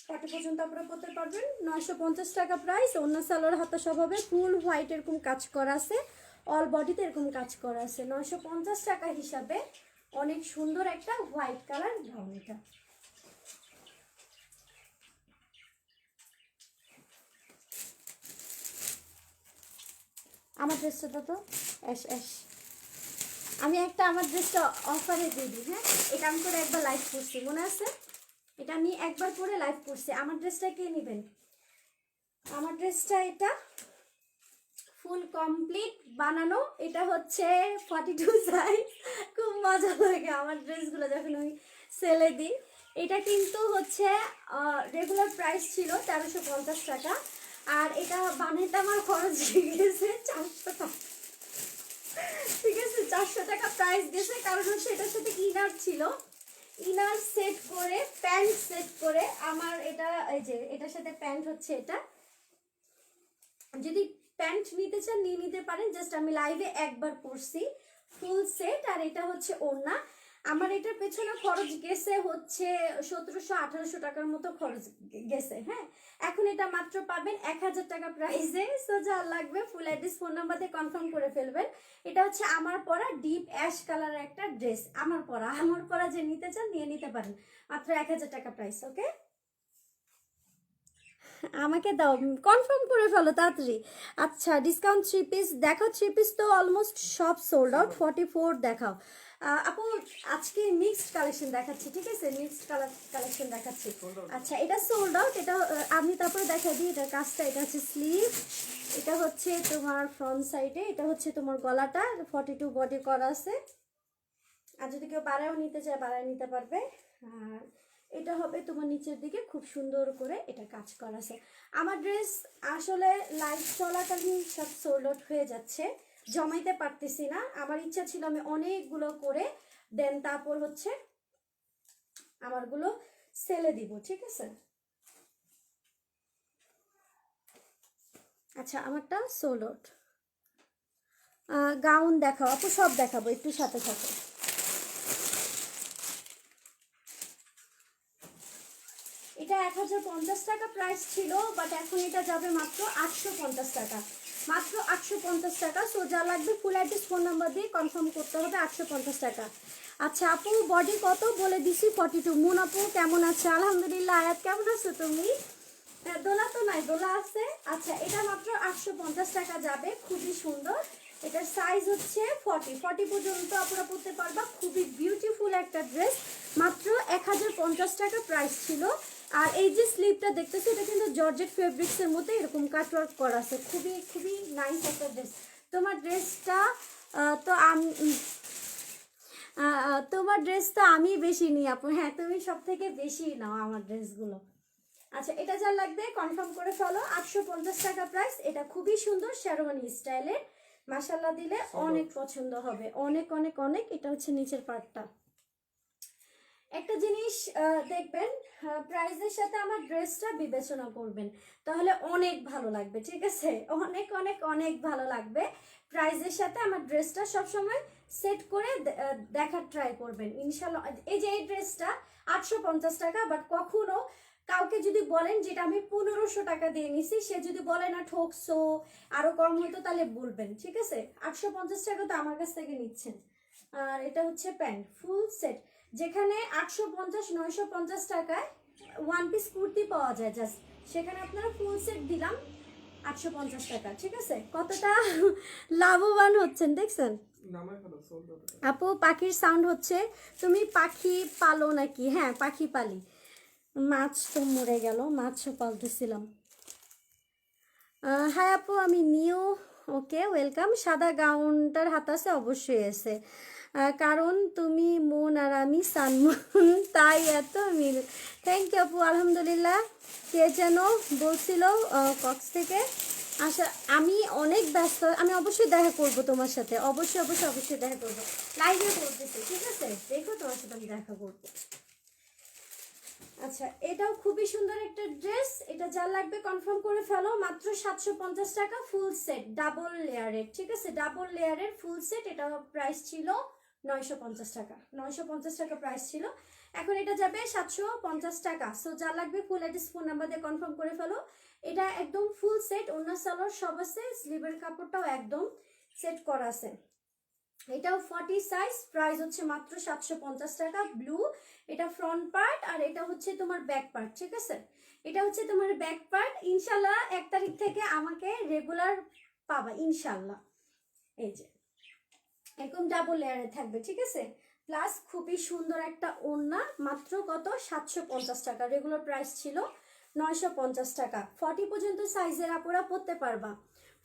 40 পর্যন্ত আপনারা পড়তে পারবেন। 950 টাকা প্রাইস। অন্য সালোয়ার হাতা সব হবে, ফুল হোয়াইট এরকম কাজ করা আছে, অল বডিতে এরকম কাজ করা আছে। 950 টাকা হিসাবে অনেক সুন্দর একটা হোয়াইট কালার গাউন এটা। আমার ড্রেসটা তো এস এস আমি একটা আমার ড্রেসটা অফারে দিয়ে দিই। হ্যাঁ এটা আমি করে একবার লাইভ করছি, মনে আছে? এটা আমি একবার করে লাইভ করছি। আমার ড্রেসটা কে নেবেন? আমার ড্রেসটা এটা ফুল কমপ্লিট বানানো, এটা হচ্ছে 42 সাইজ। খুব মজা লাগে আমার ড্রেসগুলো যখন আমি সেলে দিই। এটা কিন্তু হচ্ছে রেগুলার প্রাইস ছিল 1350 টাকা, আর এটা বানাইতে আমার খরচ গেছে 400 টাকা, ঠিক আছে। 400 টাকা প্রাইস গেছে, কারণ হচ্ছে এটার সাথে ইনার ছিল, ইনার সেট করে প্যান্ট সেট করে আমার এটা, এই যে এটার সাথে প্যান্ট হচ্ছে এটা। যদি প্যান্ট নিতে চান নিয়ে নিতে পারেন, জাস্ট আমি লাইভে একবার পরছি ফুল সেট। আর এটা হচ্ছে ওড়না, আমার এটার পেছনে খরচ গেছে হচ্ছে 1700-1800 টাকার মতো খরচ গেছে। হ্যাঁ, এখন এটা মাত্র পাবেন 1000 টাকা প্রাইসে। সো যা লাগবে ফুল অ্যাড্রেস ফোন নাম্বার দিয়ে কনফার্ম করে ফেলবেন। এটা হচ্ছে আমার পরা ডিপ অ্যাশ কালারের একটা ড্রেস, আমার পরা যে নিতে চান নিয়ে নিতে পারেন, মাত্র 1000 টাকা প্রাইস। ওকে, আমাকে দাও, কনফার্ম করে ফেলো তাড়াতাড়ি। আচ্ছা, ডিসকাউন্ট 3 পিস দেখাও। 3 পিস তো অলমোস্ট সব সোল্ড আউট। 44 দেখাও। আপু আজকে মিক্সড কালেকশন দেখাচ্ছি, ঠিক আছে? মিক্সড কালেকশন দেখাচ্ছি। আচ্ছা, এটা সোল্ড আউট। এটা আমি তারপরে দেখা দিই এটার কাজটা। এটা হচ্ছে স্লিভ, এটা হচ্ছে তোমার ফ্রন্ট সাইডে, এটা হচ্ছে তোমার গলাটা 42 বডি করা আছে। আর যদি কেউ বাড়ায়ও নিতে চায় বাড়ায় নিতে পারবে। আর এটা হবে তোমার নিচের দিকে খুব সুন্দর করে এটা কাজ করা আছে। আমার ড্রেস আসলে লাইভ চলাকালীন সব সোল্ড আউট হয়ে যাচ্ছে, জমাইতে পারতেছি না। আমার ইচ্ছা ছিল আমি অনেকগুলো করে দেন তারপর হচ্ছে আমারগুলো সেলে দিব, ঠিক আছে? আচ্ছা, আমারটা সোল্ড আউট। গাউন দেখাও আপু, সব দেখাবো, একটু সাথে সাথে। এটা 1050 টাকা প্রাইস ছিল, বাট এখন এটা যাবে মাত্র 850 টাকা, মাত্র 850 টাকা। সো যা লাগবে ফুল অ্যাড্রেস ফোন নাম্বার দিয়ে কনফার্ম করতে হবে, 850 টাকা। আচ্ছা আপু, বডি কত বলে দিছি 42। মুন আপু কেমন আছে? আলহামদুলিল্লাহ। আয়াত কেমন আছো তুমি? দোলা তো নাই, দোলা আছে। আচ্ছা, এটা মাত্র 850 টাকা যাবে, খুবই সুন্দর। এটার সাইজ হচ্ছে 40 পর্যন্ত আপনারা পড়তে পারবা। খুবই বিউটিফুল একটা ড্রেস, মাত্র 1050 টাকা প্রাইস ছিল। আর এই যে স্লিভটা দেখতেছি এটা কিন্তু জর্জেট ফেব্রিক্সের মধ্যে এরকম কাটওয়ার্ক করা আছে, খুবই খুবই নাইস একটা ড্রেস। তোমার ড্রেসটা তো আমি তোমার ড্রেস তো আমি বেশি নিই আপু। হ্যাঁ, তুমি সব থেকে বেশি নাও আমার ড্রেসগুলো। আচ্ছা, এটা যা লাগবে কনফার্ম করে ফেলো, 850 টাকা প্রাইস। এটা খুবই সুন্দর শেরওয়ানি স্টাইলের, মাশাআল্লাহ দিলে অনেক পছন্দ হবে, অনেক অনেক অনেক। এটা হচ্ছে নিচের পার্টটা। একটা জিনিস দেখবেন, প্রাইসের সাথে আমার ড্রেসটা বিবেচনা করবেন, তাহলে অনেক ভালো লাগবে, ঠিক আছে? অনেক অনেক অনেক ভালো লাগবে। প্রাইসের সাথে আমার ড্রেসটা সবসময় সেট করে দেখার ট্রাই করবেন ইনশাল্লাহ। এই যে এই ড্রেসটা 850 টাকা, বাট কখনো কাউকে যদি বলেন যেটা আমি 1500 টাকা দিয়ে নিছি, সে যদি বলে না ঠকছো আরো কম হতো, তাহলে বলবেন, ঠিক আছে? 850 টাকা তো আমার কাছ থেকে নিচ্ছেন। আর এটা হচ্ছে প্যান্ট ফুল সেট, যেখানে 850-950 টাকায় ওয়ান পিস কুর্তি পাওয়া যায় জাস্ট, সেখানে আপনারা ফুল সেট দিলাম 850 টাকা, ঠিক আছে? কতটা লাভবান হচ্ছেন দেখছেন? আপু পাখির সাউন্ড হচ্ছে, তুমি পাখি পালো নাকি? হ্যাঁ, পাখি পালি। মাছ তো মরে গেল, মাছও পালতেছিলাম। হ্যাঁ আপু, আমি নিউ। ওকে, ওয়েলকাম। সাদা গাউনটার হাত আছে? অবশ্যই আছে, কারণ তুমি মন আর আমি সানমুন, তাই এত মিল। থ্যাংক ইউ আপু, আলহামদুলিল্লাহ। কে যেন বলছিল কক্স থেকে। আচ্ছা, আমি অনেক ব্যস্ত, আমি অবশ্যই দেখা করব তোমার সাথে, অবশ্যই অবশ্যই অবশ্যই দেখা করবো, লাইভে বলতেছি, ঠিক আছে? দেখো তোমার সাথে আমি দেখা করবো। আচ্ছা, এটাও খুবই সুন্দর একটা ড্রেস। এটা যা লাগবে কনফার্ম করে ফেলো, মাত্র 750 টাকা ফুল সেট, ডাবল লেয়ারের, ঠিক আছে? ডাবল লেয়ারের ফুল সেট। এটা প্রাইস ছিল 950 টাকা, 950 টাকা প্রাইস ছিল। এখন এটা যাবে 750 টাকা। সো যা লাগবে ফুল অ্যাড্রেস ফোন নাম্বার দিয়ে কনফার্ম করে ফেলো। এটা একদম ফুল সেট, ওড়না সালোয়ার সব আছে, স্লিভের কাপড়টাও একদম সেট করা আছে। এটাও 40 সাইজ, প্রাইস হচ্ছে মাত্র 750 টাকা। ব্লু, এটা ফ্রন্ট পার্ট, আর এটা হচ্ছে তোমার ব্যাক পার্ট, ঠিক আছে? এটা হচ্ছে তোমার ব্যাক পার্ট। ইনশাল্লাহ 1 তারিখ থেকে আমাকে রেগুলার পাবা ইনশাল্লাহ। এই যে এরকম ডাবল লেয়ারে থাকবে, ঠিক আছে? প্লাস খুবই সুন্দর একটা ওড়না, মাত্র কত? 750 টাকা। রেগুলার প্রাইস ছিল 950 টাকা। 40 পর্যন্ত সাইজের আপুরা পরতে পারবা,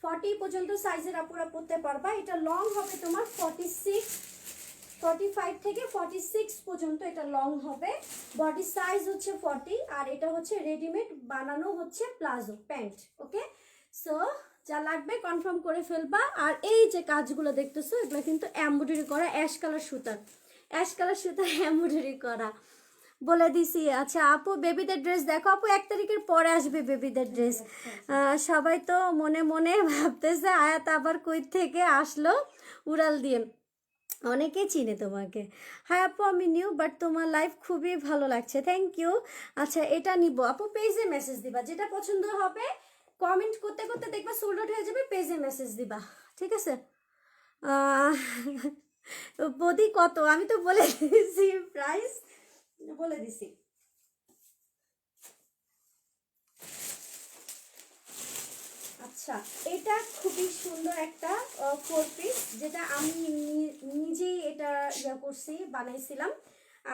40 পর্যন্ত সাইজের আপুরা পরতে পারবা। এটা লং হবে তোমার 45 থেকে 46 পর্যন্ত এটা লং হবে। বডি সাইজ হচ্ছে 40, আর এটা হচ্ছে রেডিমেড বানানো হচ্ছে প্লাজো প্যান্ট। ওকে, সো যা লাগবে কনফার্ম করে ফেলবা। আর এই যে কাজগুলো দেখতেছো, এগুলো কিন্তু এমব্রয়ডারি করা, অ্যাশ কালার সুতার, অ্যাশ কালার সুতার এমব্রয়ডারি করা, বলে দিছি। আচ্ছা আপু, বেবিদের ড্রেস দেখো। আপু 1 তারিখের পরে আসবে বেবিদের ড্রেস। সবাই তো মনে মনে ভাবতেছে আয়াত আবার কই থেকে আসলো উড়াল দিয়ে। অনেকেই চিনে তোমাকে। হ্যাঁ আপু আমি নিউ, বাট তোমার লাইফ খুবই ভালো লাগছে, থ্যাংক ইউ। আচ্ছা এটা নিব আপু, পেজে মেসেজ দিবা, যেটা পছন্দ হবে কমেন্ট করতে করতে দেখবা সোল্ড আউট হয়ে যাবে, পেজে মেসেজ দিবা, ঠিক আছে? আহ, বদি কত, আমি তো বলে দিছি প্রাইস, বলে দিছি। আচ্ছা এটা খুবই সুন্দর একটা 4 পিস, যেটা আমি নিজেই এটা করছি, বানাইছিলাম।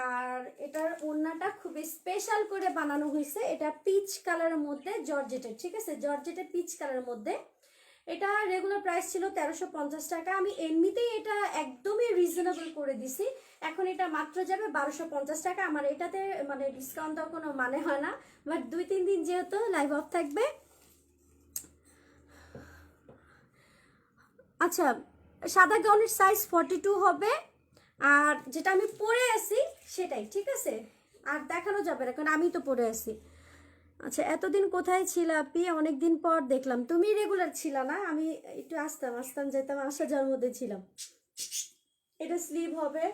আর এটার ওড়নাটা খুবই স্পেশাল করে বানানো হয়েছে, এটা পিচ কালারের মধ্যে জর্জেটের, ঠিক আছে, জর্জেটের পিচ কালারের মধ্যে। এটা রেগুলার প্রাইস ছিল 1350 টাকা, আমি এমনিতেই এটা একদমই রিজনেবল করে দিছি। এখন এটা মাত্র যাবে 1250 টাকা। আমার এটাতে মানে ডিসকাউন্ট দেওয়ার কোনো মানে হয় না, বাট 2-3 দিন যেহেতু লাইভ অফ থাকবে। আচ্ছা সাদা গাউনের সাইজ 42 হবে, আর যেটা আমি পরে আছি সেটাই, ঠিক আছে, আর দেখানো যাবে না কারণ আমি তো পরে আছি। আচ্ছা এতদিন কোথায় ছিলা আপনি, অনেকদিন পর দেখলাম। তুমি রেগুলার ছিল না, আমি একটু আসতাম আসতাম যেতাম, আসা যাওয়ার মধ্যে ছিলাম। এটা স্লিভ হবে,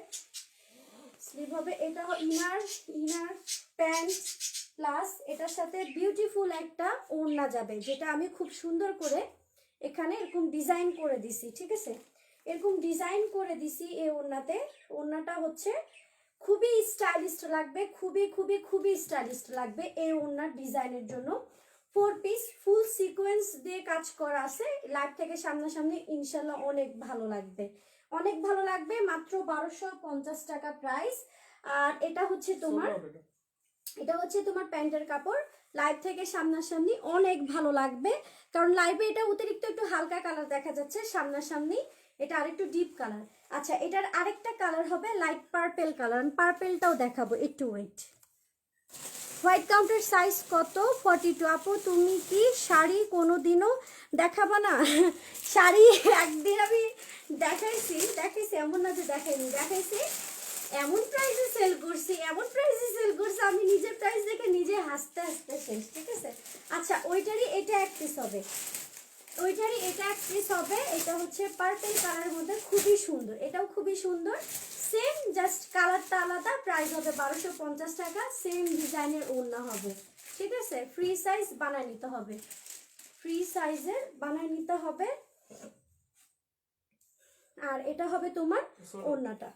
স্লিভ হবে, এটা ইনার ইনার প্যান্ট প্লাস এটার সাথে বিউটিফুল একটা ওড়না যাবে, যেটা আমি খুব সুন্দর করে এখানে এরকম ডিজাইন করে দিছি, ঠিক আছে, এরকম ডিজাইন করে দিছি এই ওড়নাতে। ওড়নাটা হচ্ছে খুবই স্টাইলিশ লাগবে, খুবই খুবই খুবই স্টাইলিশ লাগবে এই ওড়নার ডিজাইনের জন্য। 4 পিস ফুল সিকোয়েন্স দিয়ে কাজ করা আছে, লাইভ থেকে সামনাসামনি ইনশাল্লাহ অনেক ভালো লাগবে, অনেক ভালো লাগবে। মাত্র 1250 টাকা প্রাইস। আর এটা হচ্ছে তোমার, এটা হচ্ছে তোমার প্যান্টের কাপড়, লাইভ থেকে সামনাসামনি অনেক ভালো লাগবে, কারণ লাইভে এটা অতিরিক্ত একটু হালকা কালার দেখা যাচ্ছে, সামনাসামনি এটা আরেকটু ডিপ কালার। আচ্ছা এটার আরেকটা কালার হবে লাইট পার্পেল কালার, পার্পেলটাও দেখাবো, একটু ওয়েট। হোয়াইট কাউন্টের সাইজ কত? 42। আপু তুমি কি শাড়ি কোনোদিনও দেখাবা না? শাড়ি একদিন আমি দেখাইছি এমন না যে দেখাইনি, দেখাইছি, এমন প্রাইসে সেল করছি, এমন প্রাইসে সেল করছি, আমি নিজের প্রাইস দেখে নিজে হাসতে হাসতে শেষ, ঠিক আছে। আচ্ছা ওইটারই এটা এক পিস হবে, ওইটারই এটা এক পিস হবে। এটা হচ্ছে পার্পল কালারের মধ্যে, খুবই সুন্দর, এটাও খুবই সুন্দর, সেম জাস্ট কালারটা আলাদা, প্রাইস হবে 1250 টাকা, সেম ডিজাইনের ওড়না হবে, ঠিক আছে। ফ্রি সাইজ বানায় নিতে হবে, ফ্রি সাইজের বানায় নিতে হবে। আর এটা হবে তোমার ওড়নাটা।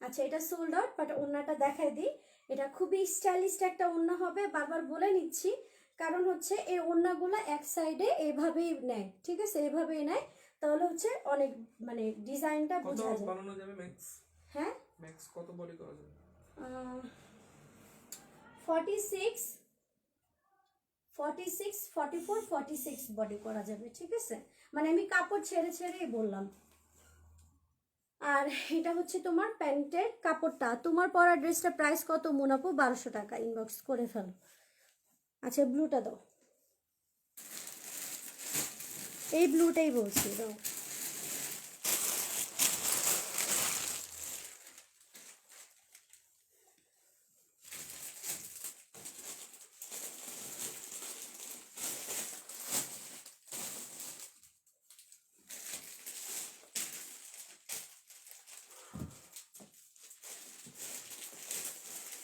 আচ্ছা এটা সোল্ড আউট, বাট ওড়নাটা দেখাই দিই, এটা খুবই স্টাইলিশ একটা ওড়না হবে, বারবার বলে নিচ্ছি, কারণ হচ্ছে এই ওড়নাগুলো এক সাইডে এভাবেই নেয়, ঠিক আছে, এভাবেই নেয়, তাহলে হচ্ছে অনেক মানে ডিজাইনটা কত বোঝা যায়। বানানো যাবে ম্যাক্স? হ্যাঁ ম্যাক্স কত বডি করা যাবে? 46 46 44 46 বডি করা যাবে, ঠিক আছে, মানে আমি কাপড় ছেড়ে ছেড়েই বললাম। আর এটা হচ্ছে তোমার প্যান্টের কাপড়টা, তোমার পরা ড্রেসটা প্রাইস কত মুনাপু? 1200 টাকা, ইনবক্স করে ফেলো। আচ্ছা ব্লুটা দাও, এই ব্লুটাই বলছি দাও।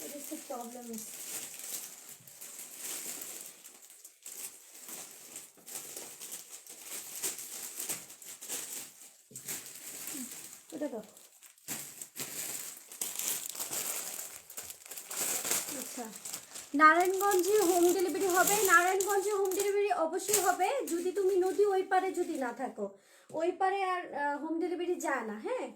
এটা হচ্ছে প্রবলেম আছে। এটা দাও। আচ্ছা নারায়ণগঞ্জে হোম ডেলিভারি হবে, নারায়ণগঞ্জে হোম ডেলিভারি অবশ্যই হবে যদি তুমি নদী ওই পারে যদি না থাকো, ওই পারে আর হোম ডেলিভারি যায় না। হ্যাঁ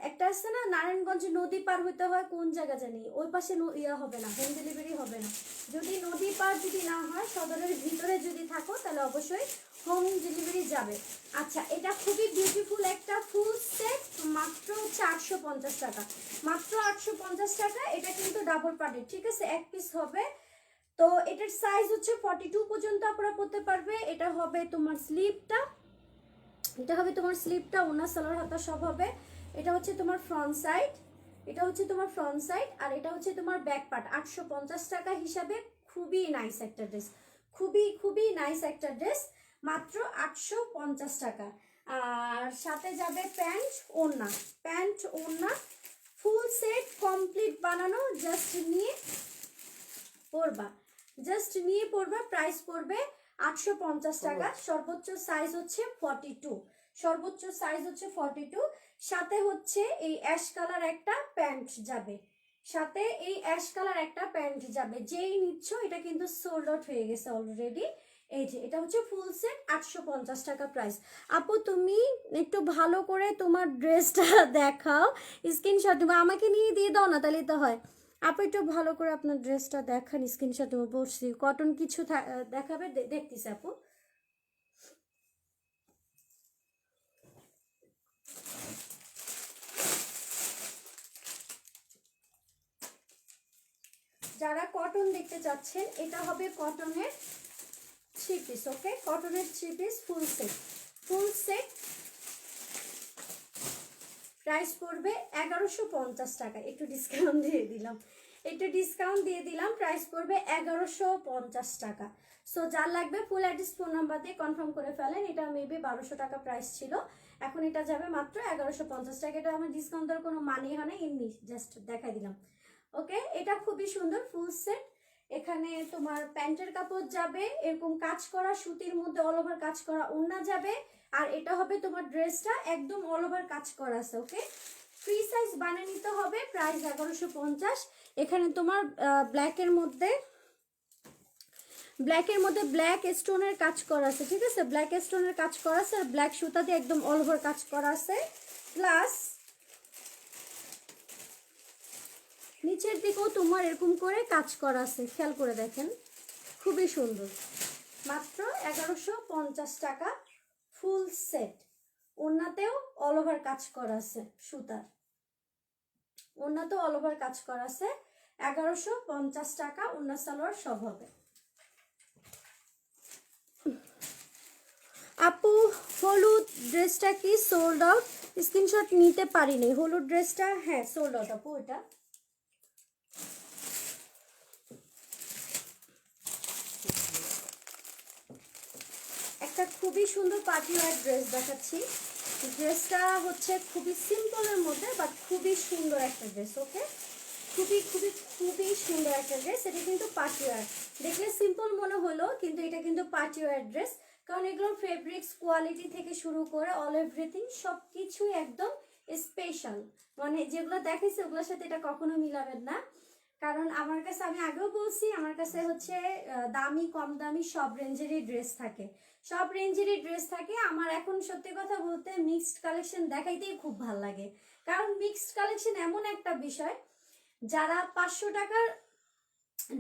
একটা আছে না নারায়ণগঞ্জে নদী পার হইতে হয়, কোন জায়গা জানি, ওই পাশে ইয়া হবে না, হোম ডেলিভারি হবে না। যদি নদী পার যদি না হয়, সদরের ভিতরে যদি থাকো তাহলে অবশ্যই হোম ডেলিভারি যাবে। আচ্ছা এটা খুবই বিউটিফুল একটা ফুল সেট, মাত্র 850 টাকা, মাত্র 850 টাকা। এটা কিন্তু ডাবল পার্টের, ঠিক আছে, এক পিস হবে। তো এটার সাইজ হচ্ছে 42 পর্যন্ত আপনারা পরতে পারবে। এটা হবে তোমার স্লিভটা, এটা হবে তোমার স্লিভটা, ওনার সালোয়ার হাতা সব হবে। এটা হচ্ছে তোমার ফ্রন্ট সাইড, এটা হচ্ছে তোমার ফ্রন্ট সাইড, আর এটা হচ্ছে তোমার ব্যাক পার্ট। 850 টাকা হিসাবে খুবই নাইস একটা ড্রেস, খুবই খুবই নাইস একটা ড্রেস, মাত্র 850 টাকা। আর সাথে যাবে প্যান্ট ওড়না ফুল সেট কমপ্লিট বানানো। জাস্ট নিয়ে পড়বা, প্রাইস পড়বে 850 টাকা। সর্বোচ্চ সাইজ হচ্ছে 42, সাথে হচ্ছে এই অ্যাশ কালার একটা প্যান্ট যাবে, যেই নিচ্ছ এটা কিন্তু সোল্ড আউট হয়ে গেছে অলরেডি। এই যে এটা হচ্ছে ফুল সেট 850 টাকা প্রাইস। আপু তুমি একটু ভালো করে তোমার ড্রেসটা দেখাও, স্ক্রিনশট দেবো, আমাকে নিয়ে দিয়ে দাও না, তাহলে তো হয়। আপু একটু ভালো করে আপনার ড্রেসটা দেখান, স্ক্রিনশট দেবো, বলছি কটন কিছু দেখাবে, দেখতেছি আপু। যারা কটন দেখতে চাচ্ছেন, এটা হবে কটনের 3 পিস। ওকে, কটনের 3 পিস ফুল সেট প্রাইস পড়বে 1150 টাকা। একটু ডিসকাউন্ট দিয়ে দিলাম, প্রাইস পড়বে 1150 টাকা। সো যার লাগবে ফুল অ্যাড্রেস ফোন নাম্বার দিয়ে কনফার্ম করে ফেলেন। এটা মেবি 1200 টাকা প্রাইস ছিল, এখন এটা যাবে মাত্র 1150 টাকা। এটা আমার ডিসকাউন্ট দেওয়ার কোনো মানেই হয় না, এমনি জাস্ট দেখাই দিলাম। ওকে, এটা খুবই সুন্দর ফুল সেট। এখানে তোমার প্যান্টের কাপড় যাবে, এরকম কাজ করা সুতির মধ্যে অল ওভার কাজ করা ওড়না যাবে, আর এটা হবে তোমার ড্রেসটা একদম অল ওভার কাজ করা আছে। ওকে, ফ্রি সাইজ বানিয়ে নিতে হবে, প্রাইস 1150। এখানে তোমার ব্ল্যাকের মধ্যে ব্ল্যাক স্টোনের কাজ করা আছে, ঠিক আছে, ব্ল্যাক স্টোনের কাজ করা আছে, আর ব্ল্যাক সুতা দিয়ে একদম অল ওভার কাজ করা আছে। প্লাস নিচের দিকেও তোমার এরকম করে কাজ করা আছে, খেয়াল করে দেখেন, খুবই সুন্দর। মাত্র 1150 টাকা ফুল সেট। ওড়নাতেও অল ওভার কাজ করা আছে, সুতার ওড়নাতেও অল ওভার কাজ করা আছে। 1150 টাকা ওড়না সালোয়ার সব হবে। আপু হলুদ ড্রেসটা কি সোল্ড আউট? স্ক্রিনশট নিতে পারিনি। হলুদ ড্রেসটা হ্যাঁ সোল্ড আউট আপু। এটা একটা খুবই সুন্দর পার্টি ওয়্যার ড্রেস দেখাচ্ছি। ড্রেসটা হচ্ছে খুবই সিম্পলের মধ্যে, বাট খুবই সুন্দর একটা ড্রেস। ওকে, খুবই খুবই খুবই সুন্দর একটা ড্রেস। এটা কিন্তু পার্টি ওয়্যার, দেখলে সিম্পল মনে হলো, কিন্তু এটা কিন্তু পার্টি ওয়্যার ড্রেস। কারণ এগুলোর ফেব্রিক্স কোয়ালিটি থেকে শুরু করে অল এভরিথিং সব কিছুই একদম স্পেশাল। মানে যেগুলো দেখাইছে ওগুলোর সাথে এটা কখনো মিলাবেন না। কারণ আমার কাছে, আমি আগেও বলছি, আমার কাছে হচ্ছে দামি কম দামি সব রেঞ্জেরই ড্রেস থাকে। আমার এখন সত্যি কথা বলতে মিক্সড কালেকশন দেখাইতেই খুব ভালো লাগে। কারণ মিক্সড কালেকশন এমন একটা বিষয়, যারা 500 টাকার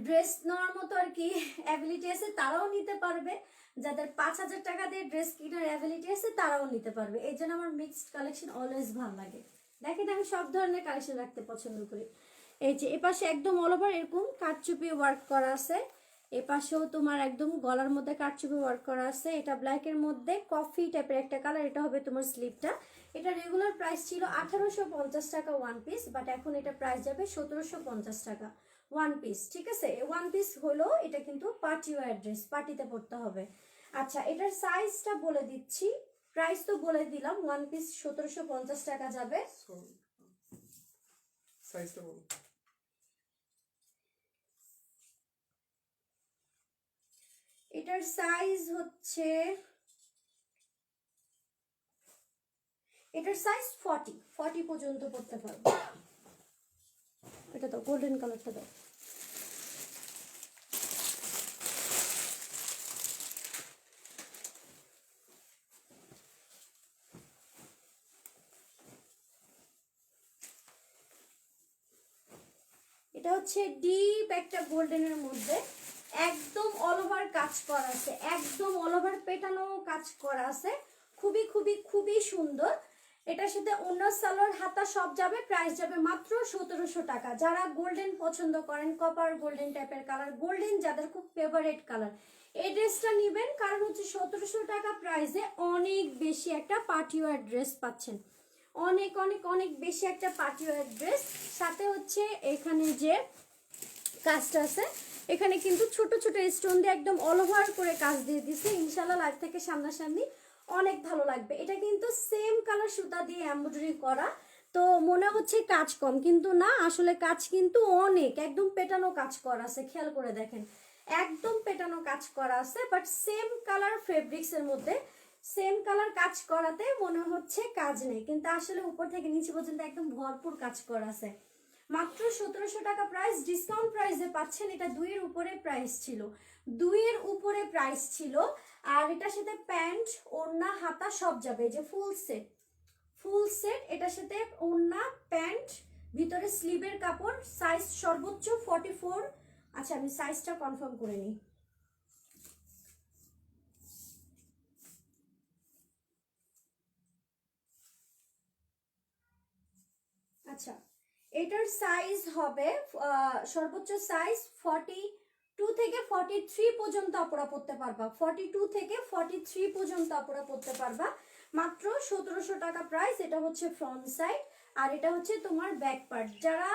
ড্রেস নেওয়ার মতো আর কি অ্যাবিলিটি আছে তারাও নিতে পারবে, যাদের 5000 টাকা দিয়ে ড্রেস কেনার অ্যাবিলিটি আছে তারাও নিতে পারবে। এই জন্য আমার মিক্সড কালেকশন অলওয়েজ ভালো লাগে। দেখেন আমি সব ধরনের কালেকশন রাখতে পছন্দ করি। এই যে এপাশে একদম অল ওভার এরকম কারচুপি ওয়ার্ক করা আছে, এপাশেও তোমার একদম গলার মধ্যে কারচুপি ওয়ার্ক করা আছে। এটা ব্ল্যাকের মধ্যে কফি টাইপের একটা কালার, এটা হবে তোমার স্লিপটা। এটা রেগুলার প্রাইস ছিল 1850 টাকা ওয়ান পিস, বাট এখন এটা প্রাইস যাবে 1750 টাকা ওয়ান পিস। ঠিক আছে, ওয়ান পিস হলো এটা কিন্তু পার্টি ওয়্যার ড্রেস, পার্টিতে পড়তে হবে। আচ্ছা, এটার সাইজটা বলে দিচ্ছি, প্রাইস তো বলে দিলাম, ওয়ান পিস 1750 টাকা যাবে। সাইজটা বলো। এটার সাইজ হচ্ছে, এটার সাইজ 40 পর্যন্ত পড়তে পারবে। এটা তো গোল্ডেন কালারটা দাও। এটা হচ্ছে ডিপ একটা গোল্ডেনের মধ্যে একদম অল ওভার কাজ করা আছে, একদম অল ওভার পেটানো কাজ করা আছে, খুবই খুবই খুবই সুন্দর। এটার সাথে অন্য সালোয়ার হাতা সব যাবে, প্রাইস যাবে মাত্র 1700 টাকা। যারা গোল্ডেন পছন্দ করেন, কপার গোল্ডেন টাইপের কালার, গোল্ডেন যাদের খুব ফেভারিট কালার, এই ড্রেসটা নেবেন। কারণ হচ্ছে 1700 টাকা প্রাইসে অনেক বেশি একটা পার্টি ওয়্যার ড্রেস পাচ্ছেন, অনেক অনেক অনেক বেশি একটা পার্টি ওয়্যার ড্রেস। সাথে হচ্ছে এখানে যে কাজটা আছে, এখানে কিন্তু ছোট ছোট স্টোন দিয়ে একদম অল ওভার করে কাজ দিয়ে দিছে। ইনশাল্লাহ লাইভ থেকে সামনাসামনি অনেক ভালো লাগবে। এটা কিন্তু সেম কালার সুতা দিয়ে এমব্রয়ডারি করা, তো মনে হচ্ছে কাজ কম, কিন্তু না, আসলে কাজ কিন্তু অনেক, একদম পেটানো কাজ করা আছে, খেয়াল করে দেখেন একদম পেটানো কাজ করা আছে, বাট সেম কালার ফেব্রিক্স এর মধ্যে সেম কালার কাজ করাতে মনে হচ্ছে কাজ নেই, কিন্তু আসলে উপর থেকে নিচে পর্যন্ত একদম ভরপুর কাজ করা আছে। মাত্র 1700 টাকা প্রাইস, ডিসকাউন্ট প্রাইসে পাচ্ছেন। এটা 2-এর উপরে প্রাইস ছিল, 2-এর উপরে প্রাইস ছিল। আর এটার সাথে প্যান্ট, ওড়না, হাতা সব যাবে, যে ফুল সেট, ফুল সেট, এটার সাথে ওড়না, প্যান্ট, ভিতরে স্লিভের কাপড়, সাইজ সর্বোচ্চ 44। আচ্ছা আমি সাইজটা কনফার্ম করে নিই। আচ্ছা, এটার সাইজ হবে সর্বোচ্চ সাইজ 42 থেকে 43 পর্যন্ত আপনারা পড়তে পারবা, 42 থেকে 43 পর্যন্ত আপনারা পড়তে পারবা। মাত্র 1700 টাকা প্রাইস। এটা হচ্ছে ফ্রন্ট সাইড, আর এটা হচ্ছে তোমার ব্যাক পার্ট। যারা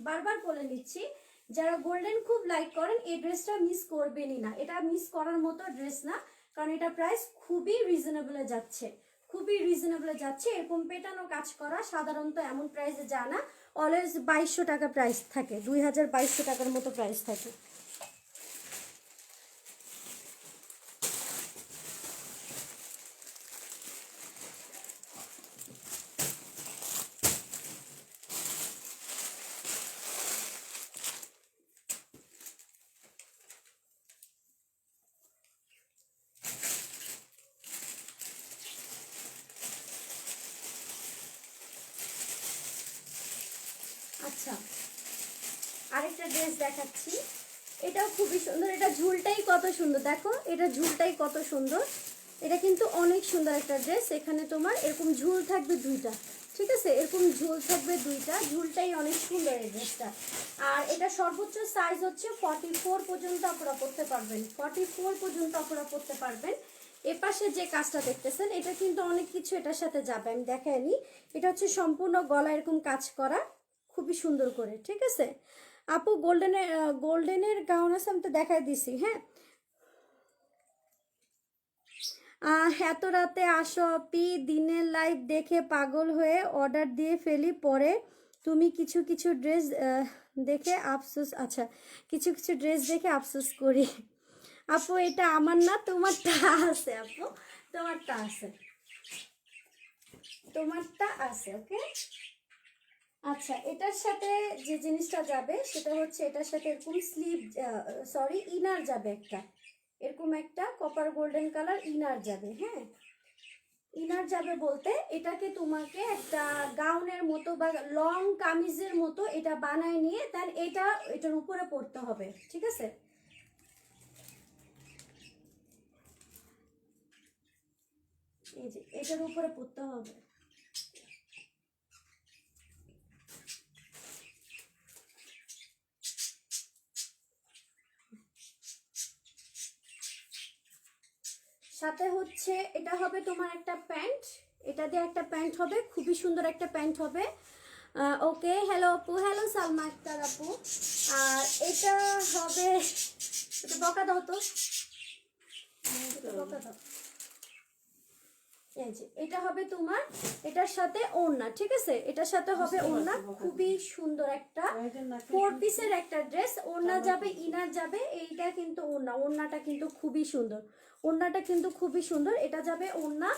বারবার বলে নিচ্ছি, যারা গোল্ডেন খুব লাইক করেন এই ড্রেসটা মিস করবেনই না, এটা মিস করার মতো ড্রেস না, কারণ এটা প্রাইস খুবই রিজনেবলে যাচ্ছে, খুবই রিজনেবলে যাচ্ছে। এরকম পেটানো কাজ করা সাধারণত এমন প্রাইসে যায় না, অলওয়েজ 2200 টাকা প্রাইস থাকে, 2200 টাকার মতো প্রাইস থাকে। আচ্ছা, আরেকটা ড্রেস দেখাচ্ছি, এটাও খুবই সুন্দর। এটা ঝুলটাই কত সুন্দর, দেখো এটা ঝুলটাই কত সুন্দর। এটা কিন্তু অনেক সুন্দর একটা ড্রেস। এখানে তোমার এরকম ঝুল থাকবে 2টা, ঠিক আছে, এরকম ঝুল থাকবে 2টা, ঝুলটাই অনেক সুন্দর এই ড্রেসটা। আর এটা সর্বোচ্চ সাইজ হচ্ছে 44 পর্যন্ত আপনারা পড়তে পারবেন, 44 পর্যন্ত আপনারা পড়তে পারবেন। এপাশে যে কাজটা দেখতেছেন এটা কিন্তু অনেক কিছু এটার সাথে যাবে, আমি দেখাইনি। এটা হচ্ছে সম্পূর্ণ গলা এরকম কাজ করা, খুবই সুন্দর করে, ঠিক আছে। আপু গোল্ডেনের গাউন আছে, আমি তো দেখাই দিছি। হ্যাঁ, এত রাতে আসো আপি, দিনের লাইভ দেখে পাগল হয়ে অর্ডার দিয়ে ফেলি, পরে তুমি কিছু কিছু ড্রেস দেখে আফসোস, আচ্ছা কিছু কিছু ড্রেস দেখে আফসোস করি। আপু এটা আমার না, তোমারটা আছে আপু, তোমারটা আছে, তোমারটা আছে, ওকে। আচ্ছা, এটার সাথে যে জিনিসটা যাবে সেটা হচ্ছে এটার সাথে এরকম স্লিভ, সরি ইনার যাবে একটা, এরকম একটা কপার গোল্ডেন কালার ইনার যাবে। হ্যাঁ, ইনার যাবে বলতে এটাকে তোমাকে একটা গাউনের মতো বা লং কামিজের মতো এটা বানায় নিয়ে দেন এটা এটার উপরে পড়তে হবে, ঠিক আছে। এই যে এটার উপরে পড়তে হবে। সাথে হচ্ছে এটা হবে তোমার একটা প্যান্ট, এটা দিয়ে একটা প্যান্ট হবে, খুবই সুন্দর একটা প্যান্ট হবে। ওকে, হ্যালো আপু, হ্যালো সালমা আক্তার আপু। আর এটা হবে, এটা বকা দাও তো, এটা বকা দাও। এই যে এটা হবে তোমার, এটার সাথে ওড়না, ঠিক আছে, এটার সাথে হবে ওড়না, খুবই সুন্দর একটা 4 পিসের একটা ড্রেস। ওড়না যাবে, ইনার যাবে, এইটা কিন্তু ওড়না, ওড়নাটা কিন্তু খুবই সুন্দর, ওড়নাটা কিন্তু খুবই সুন্দর। এটা যাবে ওড়না,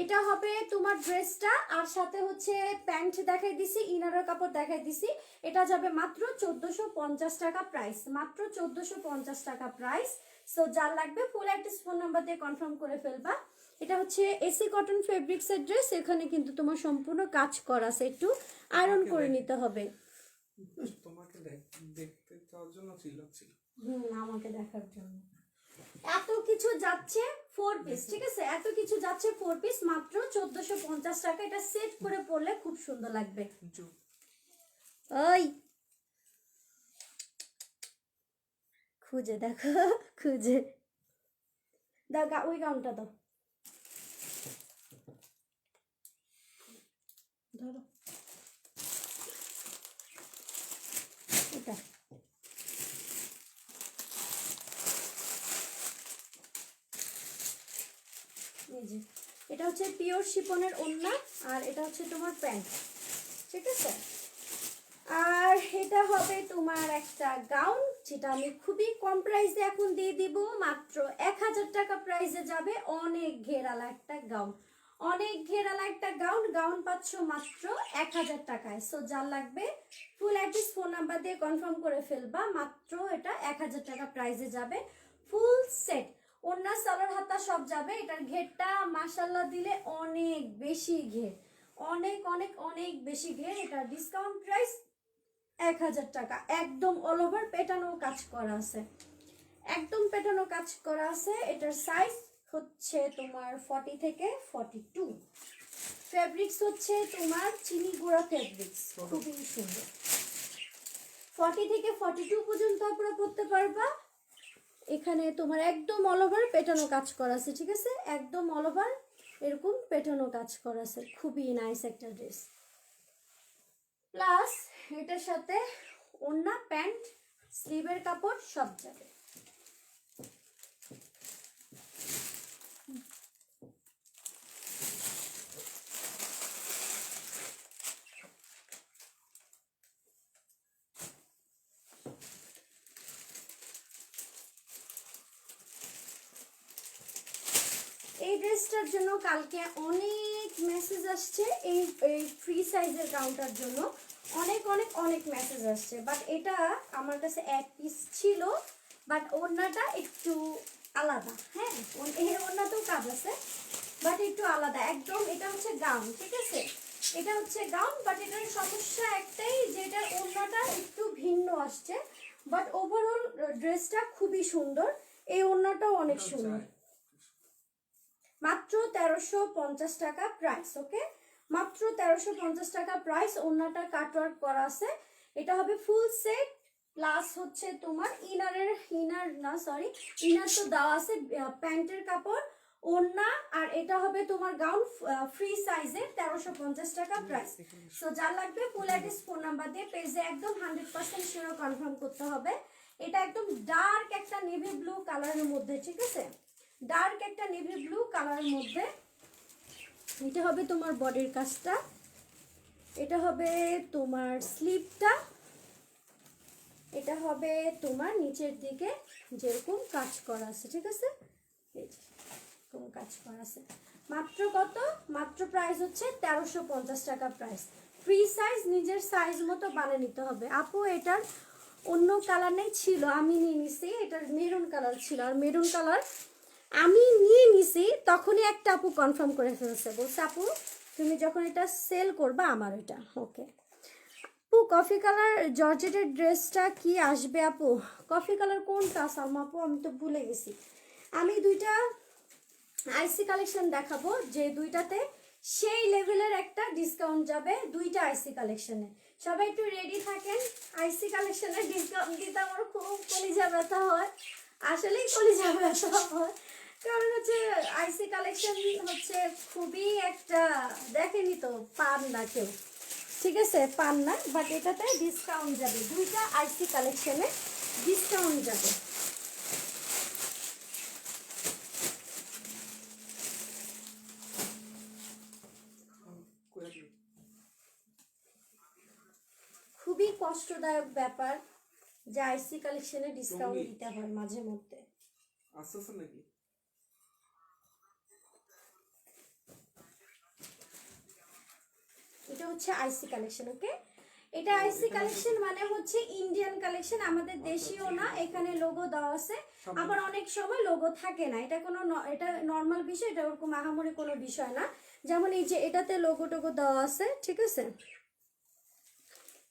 এটা হবে তোমার ড্রেসটা, আর সাথে হচ্ছে প্যান্ট দেখাই দিছি, ইনারের কাপড় দেখাই দিছি। এটা যাবে মাত্র 1450 টাকা প্রাইস, মাত্র 1450 টাকা প্রাইস। সো যার লাগবে ফুল অ্যাড্রেস ফোন নাম্বার দিয়ে কনফার্ম করে ফেলবা। এটা হচ্ছে এসি কটন ফেব্রিক্সের ড্রেস, এখানে কিন্তু তোমার সম্পূর্ণ কাজ করা আছে, একটু আয়রন করে নিতে হবে। তোমাকে দেখতে চাওয়ার জন্য চিল্লাচ্ছিল। আমাকে দেখার জন্য। এত কিছু যাচ্ছে 4 পিস, ঠিক আছে, এত কিছু যাচ্ছে 4 পিস, মাত্র 1450 টাকা। এটা সেট করে পরলে খুব সুন্দর লাগবে। ওই খুঁজে দেখো, খুঁজে দাও, ওই গাউনটা দাও, ধরো এটা। এই যে এটা হচ্ছে পিওর শিপনের ওড়না, আর এটা হচ্ছে তোমার প্যান্ট, ঠিক আছে। আর এটা হবে তোমার একটা গাউন, যেটা আমি খুবই কম প্রাইসে এখন দিয়ে দিব, মাত্র 1000 টাকা প্রাইসে যাবে। অনেক ঘেরালা একটা গাউন, অনেক ঘেরালা একটা গাউন। গাউন পাচ্ছ মাত্র 1000 টাকায়। সো যার লাগবে ফুল অ্যাড্রেস ফোন নাম্বার দিয়ে কনফার্ম করে ফেলবা। মাত্র এটা 1000 টাকা প্রাইসে যাবে, ফুল সেট। ওড়না সালোয়ার হাতা সব যাবে। এটার ঘেরটা মাশাল্লাহ দিলে অনেক বেশি ঘের, অনেক অনেক অনেক বেশি ঘের। এটা ডিসকাউন্ট প্রাইস 1000 টাকা। একদম অল ওভার পেটানো কাজ করা আছে, একদম পেটানো কাজ করা আছে। এটার সাইজ হচ্ছে তোমার 40 থেকে 42। ফেব্রিক্স হচ্ছে তোমার চিনি গুঁড়া ফেব্রিক্স, খুবই সুন্দর। 40 থেকে 42 পর্যন্ত আপনারা পড়তে পারবা। এখানে তোমার একদম অল ওভার পেটানো কাজ করা আছে, ঠিক আছে, একদম অল ওভার এরকম পেটানো কাজ করা আছে। খুবই নাইস একটা ড্রেস। প্লাস এটার সাথে ওড়না, প্যান্ট, স্লিভের কাপড় সব যাবে। এই ড্রেসটার জন্য কালকে অনেক মেসেজ আসছে, এই ফ্রি সাইজের গাউনটার জন্য অনেক অনেক অনেক মেসেজ আসছে। বাট এটা আমার কাছে এক পিস ছিল, বাট ওড়নাটা একটু আলাদা। হ্যাঁ, এই ওড়নাতেও কাজ আছে, বাট একটু আলাদা একদম। এটা হচ্ছে গাউন, ঠিক আছে, এটা হচ্ছে গাউন। বাট এটার সমস্যা একটাই যে এটার ওড়নাটা একটু ভিন্ন আসছে। বাট ওভারঅল ড্রেসটা খুবই সুন্দর, এই ওড়নাটাও অনেক সুন্দর। মাত্র 1350 টাকা প্রাইস। ওকে, মাত্র 1350 টাকা প্রাইস। ওড়নাটা কাটওয়ার্ক করা আছে। এটা হবে ফুল সেট, প্লাস হচ্ছে তোমার ইনার তো দেওয়া আছে, প্যান্টের কাপড়, ওড়না, আর এটা হবে তোমার গাউন ফ্রি সাইজের, 1350 টাকা প্রাইস। সো যার লাগবে ফুল অ্যাড্রেস ফোন নাম্বার দিয়ে পেজে একদম 100% শিওর কনফার্ম করতে হবে। এটা একদম ডার্ক একটা নেভি ব্লু কালারের মধ্যে, ঠিক আছে, ডার্ক একটা নেভি ব্লু কালারের মধ্যে। এটা হবে তোমার বডির কাজটা, এটা হবে তোমার স্লিভটা, এটা হবে তোমার নিচের দিকে যেরকম কাজ করা আছে, ঠিক আছে, এই যে এরকম কাজ করা আছে। মাত্র কত? মাত্র প্রাইস হচ্ছে 1350 টাকা প্রাইস। ফ্রি সাইজ, নিজের সাইজ মতো বানিয়ে নিতে হবে। আপু এটার অন্য কালার নেই, ছিল আমি নিয়ে নিছি, এটার মেরুন কালার ছিল, আর মেরুন কালার আমি নিয়ে নিছি তখনই একটা আপু কনফার্ম করে ফেলছে, বলছে আপু তুমি যখন এটা সেল করবা আমার এটা। ওকে আপু, কফি কালার জর্জেটের ড্রেসটা কি আসবে আপু? কফি কালার কোনটা সালমা আপু, আমি তো ভুলে গেছি। আমি দুইটা আইসি কালেকশন দেখাবো, যে দুইটাতে সেই লেভেলের একটা ডিসকাউন্ট যাবে, দুইটা আইসি কালেকশনে। সবাই একটু রেডি থাকেন, আইসি কালেকশনের ডিসকাউন্ট দিতে আমার খুব কলিজা ব্যথা হয়, আসলেই কলিজা ব্যথা হয়। কারণ হচ্ছে আইসি কালেকশন হচ্ছে খুবই একটা, দেখেনি তো, পান না কেউ, ঠিক আছে, পান না। বাট এটাতে ডিসকাউন্ট যাবে, দুইটা আইসি কালেকশনে ডিসকাউন্ট যাবে। খুবই কষ্টদায়ক ব্যাপার যে আইসি কালেকশনে ডিসকাউন্ট দিতে হয় মাঝে মধ্যে। আসছে নাকি? এটা হচ্ছে আইসি কালেকশন। ওকে, এটা আইসি কালেকশন মানে হচ্ছে ইন্ডিয়ান কালেকশন, আমাদের দেশীয় না। এখানে লোগো দেওয়া আছে, আবার অনেক সময় লোগো থাকে না। এটা কোনো এটা নর্মাল বিষয়, এটা ওরকম আহামরি কোনো বিষয় না। যেমন এই যে এটাতে লোগো টোগো দেওয়া আছে, ঠিক আছে,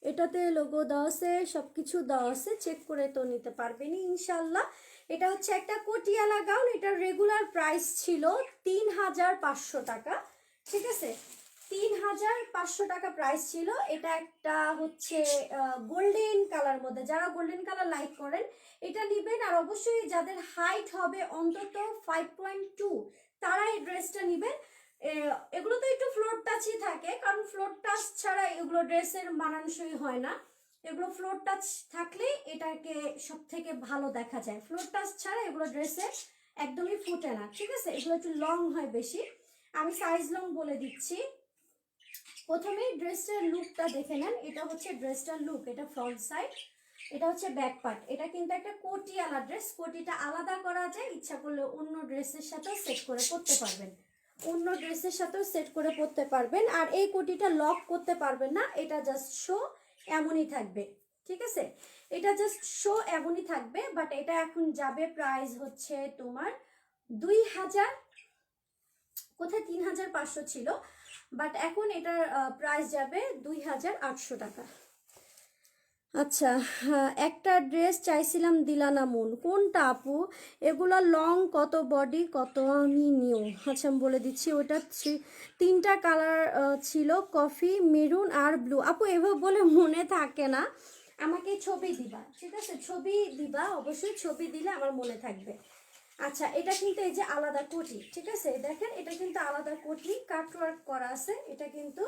এটাতে লোগো দেওয়া আছে, সবকিছু দেওয়া আছে, চেক করে তো নিতে পারবেন ইনশাল্লাহ। এটা হচ্ছে একটা কটিয়ালা গাউন, এটার রেগুলার প্রাইস ছিল 3500 টাকা, ঠিক আছে, 3500 টাকা প্রাইস ছিল। এটা একটা হচ্ছে গোল্ডেন কালার মধ্যে, যারা গোল্ডেন কালার লাইক করেন এটা নেবেন। আর অবশ্যই যাদের হাইট হবে অন্তত 5.2 তারা এই ড্রেসটা নেবেন। এগুলো তো একটু ফ্লোর টাচই থাকে, কারণ ফ্লোর টাচ ছাড়া এগুলো ড্রেসের মানানসই হয় না। এগুলো ফ্লোর টাচ থাকলে এটাকে সব থেকে ভালো দেখা যায়, ফ্লোর টাচ ছাড়া এগুলো ড্রেসে একদমই ফুটে না, ঠিক আছে, এগুলো একটু লং হয় বেশি। আমি সাইজ লং বলে দিচ্ছি। প্রথমেই ড্রেসটার লুকটা দেখে নেন। এটা হচ্ছে ড্রেসটার লুক, এটা ফ্রন্ট সাইড, এটা হচ্ছে ব্যাক পার্ট। এটা কিন্তু একটা কোটিওয়ালা ড্রেস, কোটিটা আলাদা করা যায়, ইচ্ছা করলে অন্য ড্রেসের সাথেও সেট করে পরতে পারবেন, অন্য ড্রেসের সাথেও সেট করে পরতে পারবেন। আর এই কোটিটা লক করতে পারবেন না, এটা জাস্ট শো এমনই থাকবে, ঠিক আছে? এটা জাস্ট শো এমনই থাকবে। বাট এটা এখন যাবে প্রাইস হচ্ছে তোমার 2000, কোথায় 3500 ছিল, বাট এখন এটার প্রাইস যাবে 2800 টাকা। আচ্ছা, একটা ড্রেস চাইছিলাম দিলা না মন, কোনটা আপু? এগুলা লং কত, বডি কত? আমি নিউ, আচ্ছা আমি বলে দিচ্ছি। ওটা 3টা কালার ছিল, কফি, মেরুন আর ব্লু। আপু এভাবে বলে মনে থাকে না, আমাকে ছবি দিবা, ঠিক আছে? ছবি দিবা, অবশ্যই ছবি দিলে আমার মনে থাকবে। আচ্ছা, এটা কিন্তু এই যে আলাদা কোটি, ঠিক আছে? দেখেন এটা কিন্তু আলাদা কোটি, কাটওয়ার্ক করা আছে। এটা কিন্তু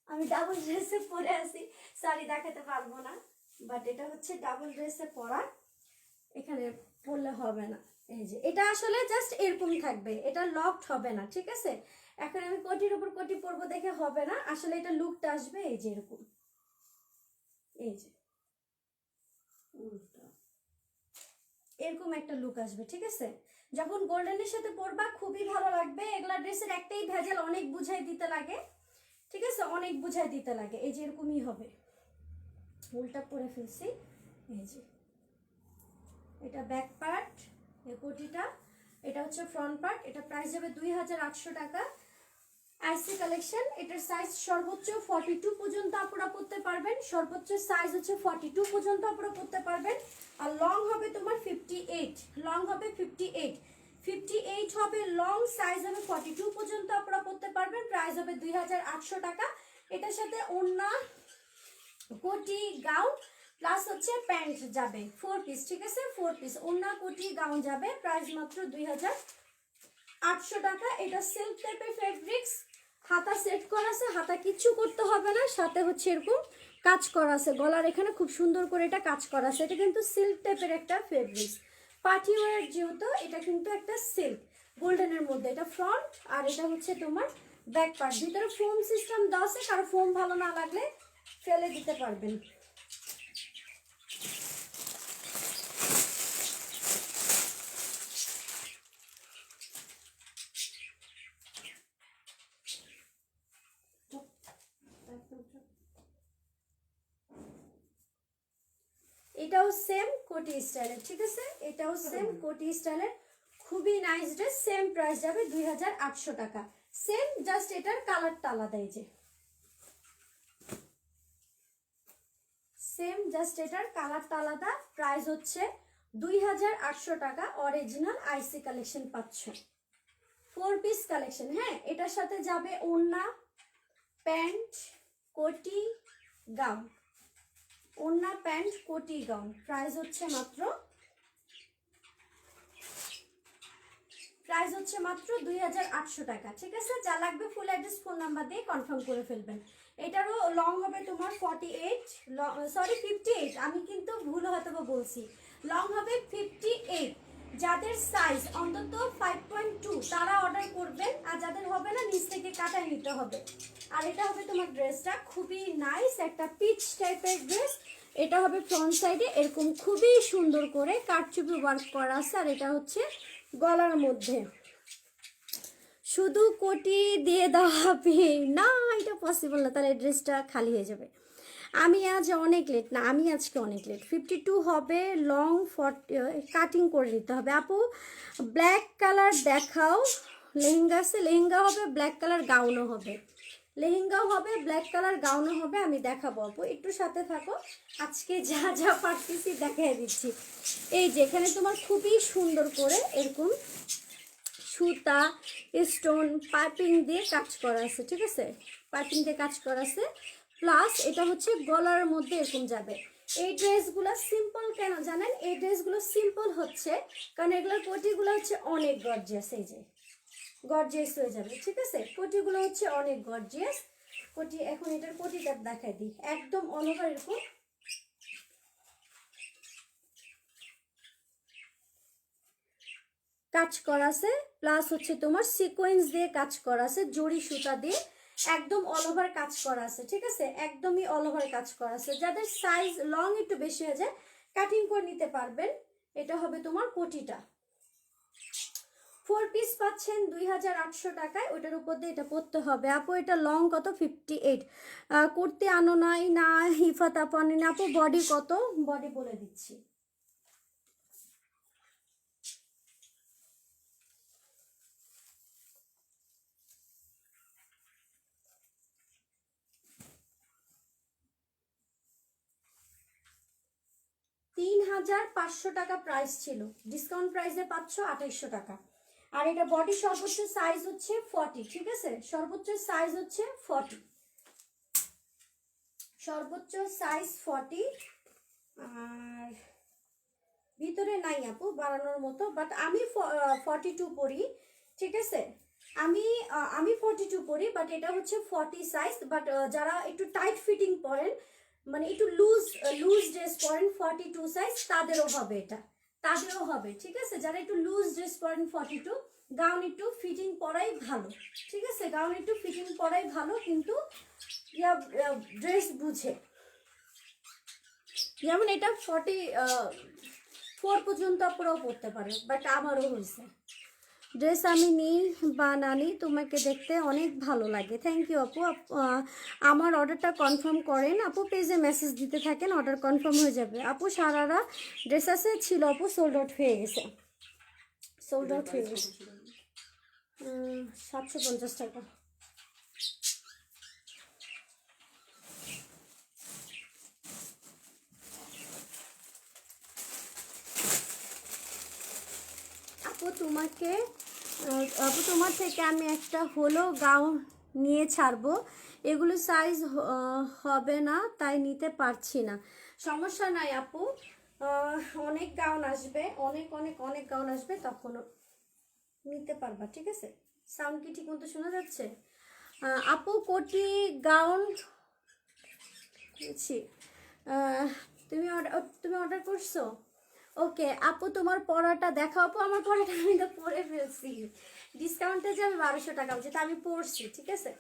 আমি ডাবল ড্রেসে পরে আছি, সরি দেখাতে পারবো না, বাট এটা হচ্ছে ডাবল ড্রেসে পরা, এখানে পরলে হবে না। এই যে এটা আসলে জাস্ট এরকম থাকবে, এটা লকড হবে না, ঠিক আছে? এখন আমি কোটির উপর কোটি পরবো দেখে হবে না, আসলে এটা লুকটা আসবে এই যে এরকম, এই যে উল্টা এরকম একটা লুক আসবে, ঠিক আছে? যখন গোল্ডেনের সাথে পরবা খুবই ভালো লাগবে। এগুলা ড্রেসের একটাই ভেজাল, অনেক বুঝাই দিতে লাগে, ঠিক আছে? অনেক বুঝাই দিতে লাগে। এই যে এরকমই হবে, উল্টা পরে ফেলছি। এই যে এটা ব্যাক পার্ট, এই কোটিটা, এটা হচ্ছে ফ্রন্ট পার্ট। এটা প্রাইস যাবে 2800 টাকা। আইসি কালেকশন, এটার সাইজ সর্বোচ্চ 42 পর্যন্ত আপনারা পড়তে পারবেন, সর্বোচ্চ সাইজ হচ্ছে 42 পর্যন্ত আপনারা পড়তে পারবেন। আর লং হবে তোমার 58, লং হবে 58 হবে লং, সাইজ হবে 42 পর্যন্ত আপনারা পড়তে পারবেন। প্রাইস হবে 2800 টাকা। এটার সাথে ওড়না, কোটি, গাউন প্লাস হচ্ছে প্যান্ট যাবে 4 পিস, ঠিক আছে? 4 পিস ওড়না, কোটি, গাউন যাবে, প্রাইস মাত্র 2800 টাকা। এটা সিল্ক টাইপের ফেব্রিক্স, হাতা সেট করা আছে, হাতা কিচ্ছু করতে হবে না, সাথে হচ্ছে এরকম কাজ করা আছে, গলার এখানে খুব সুন্দর করে এটা কাজ করা আছে। এটা কিন্তু সিল্ক টাইপের একটা ফেব্রিক্স, পার্টি ওয়্যার যেহেতু, এটা কিন্তু একটা সিল্ক গোল্ডেনের মধ্যে। এটা ফ্রন্ট আর এটা হচ্ছে তোমার ব্যাক পার্ট। ভিতরে ফোম সিস্টেম দেওয়া আছে, কারো ফোম ভালো না লাগলে ফেলে দিতে পারবেন। এটাও সেম কোটি স্টাইলের, ঠিক আছে? এটাও সেম কোটি স্টাইলের, খুবই নাইস ড্রেস। সেম প্রাইস যাবে 2800 টাকা। সেম, জাস্ট এটার কালারটা আলাদা। এই যে সেম, জাস্ট এটার কালারটা আলাদা। প্রাইস হচ্ছে 2800 টাকা। অরিজিনাল আইসি কালেকশন পাচ্ছ, 4 পিস কালেকশন। হ্যাঁ, এটার সাথে যাবে ওড়না, প্যান্ট, কোটি, গাউন, ওড়না, প্যান্ট, কোটি, গাউন। প্রাইস হচ্ছে মাত্র 2800 টাকা, ঠিক আছে? যা লাগবে ফুল অ্যাড্রেস, ফোন নাম্বার দিয়ে কনফার্ম করে ফেলবেন। এটারও লং হবে তোমার 48, সরি 58, আমি কিন্তু ভুল হয়তো বলছি, লং হবে 58। যাদের সাইজ অন্তত 5.2 তারা অর্ডার করবেন, আর যাদের হবে না নিচ থেকে কাটায় নিতে হবে। আর এটা হবে তোমার ড্রেসটা খুবই নাইস, একটা পিচ টাইপের ড্রেস। এটা হবে ফ্রন্ট সাইডে এরকম খুবই সুন্দর করে কারচুপি ওয়ার্ক করা আছে, আর এটা হচ্ছে গলার মধ্যে। শুধু কোটি দিয়ে দেওয়া হবে না, এটা পসিবল না, তাহলে ড্রেসটা খালি হয়ে যাবে। আমি আজ অনেক লেট, না আমি আজকে অনেক লেট। 52 হবে, লং 40 কাটিং করে নিতে হবে। আপু ব্ল্যাক কালার দেখাও, লেহেঙ্গা আছে, লেহেঙ্গা হবে, ব্ল্যাক কালার গাউনও হবে, লেহেঙ্গাও হবে, ব্ল্যাক কালার গাউনও হবে, আমি দেখাবো। আপু একটু সাথে থাকো, আজকে যা যা পারতেছি দেখাই দিচ্ছি। এই যে এখানে তোমার খুবই সুন্দর করে এরকম সুতা, স্টোন, পাইপিং দিয়ে কাজ করা আছে, ঠিক আছে? পাইপিং দিয়ে কাজ করা আছে, প্লাস এটা হচ্ছে গলার মধ্যে এরকম যাবে। এই ড্রেসগুলো সিম্পল কেন জানেন? এই ড্রেসগুলো সিম্পল হচ্ছে কারণ এগুলোর কোটিগুলো হচ্ছে অনেক গর্জিয়াস, এই যে গর্জিয়াস হয়ে যাবে, ঠিক আছে? কোটিগুলো হচ্ছে অনেক গর্জিয়াস। কোটি এখন এটার কোটিটা দেখাই দিই, একদম অল ওভার এরকম কাজ করা আছে, প্লাস হচ্ছে তোমার সিকোয়েন্স দিয়ে কাজ করা আছে, জরি সুতা দিয়ে একদম অল ওভার কাজ করা আছে, ঠিক আছে, একদমই অল ওভার কাজ করা আছে। যাদের সাইজ লং একটু বেশি হয়ে যায় কাটিং করে নিতে পারবেন। এটা হবে তোমার কোটিটা। 4 পিস পাচ্ছেন 2800 টাকায়, ওইটার উপর দিয়ে এটা পরতে হবে। আপু এটা লং কত? 58। কুর্তি আনো নাই না হিফাত আপু আনি না আপু, বডি কত? বডি বলে দিচ্ছি, $3500 প্রাইস ছিল, ডিসকাউন্ট প্রাইসে পাচ্ছ 2800 টাকা। আর এটা বডি সর্বোচ্চ সাইজ হচ্ছে 40, ঠিক আছে, সর্বোচ্চ সাইজ হচ্ছে 40, সর্বোচ্চ সাইজ 40। আর ভিতরে নাই আপু বাড়ানোর মতো, বাট আমি 42 পরি, ঠিক আছে, আমি 42 পরি, বাট এটা হচ্ছে 40 সাইজ। বাট যারা একটু টাইট ফিটিং পরেন, মানে একটু লুজ লুজ ড্রেস পরেন 42 সাইজ, তাদেরও হবে, এটা তাদেরও হবে, ঠিক আছে। যারা একটু লুজ ড্রেস পরেন 42, গাউন একটু ফিটিং পরাই ভালো, ঠিক আছে, গাউন একটু ফিটিং পরাই ভালো, কিন্তু ড্রেস বুঝে। যেমন এটা 44 পর্যন্ত আপনারাও পড়তে পারে, বাট আমারও হয়েছে। ড্রেস আমি নিই বা না নিই তোমাকে দেখতে অনেক ভালো লাগে, থ্যাংক ইউ আপু। আমার অর্ডারটা কনফার্ম করেন আপু, পেজে মেসেজ দিতে থাকেন, অর্ডার কনফার্ম হয়ে যাবে আপু। সারারা ড্রেস আছে ছিল আপু, সোল্ড আউট হয়ে গেছে, সোল্ড আউট হয়ে গেছে। 750 টাকা। আপু তোমার থেকে আমি একটা হলো গাউন নিয়ে ছাড়বো, এগুলো সাইজ হবে না তাই নিতে পারছি না। সমস্যা নাই আপু, অনেক গাউন আসবে, অনেক অনেক অনেক গাউন আসবে, তখন নিতে পারবা, ঠিক আছে। সাউন্ড কি ঠিক মতো শোনা যাচ্ছে? আপু কোটি গাউন বুঝছি, তুমি অর্ডার করছো? ওকে আপু তোমার পরাটা দেখাও আপু, আমার পরাটা আমি তো পরে ফেলছি, ডিসকাউন্টে যাবে 1200 টাকা বলছে, তা আমি পরছি, ঠিক আছে।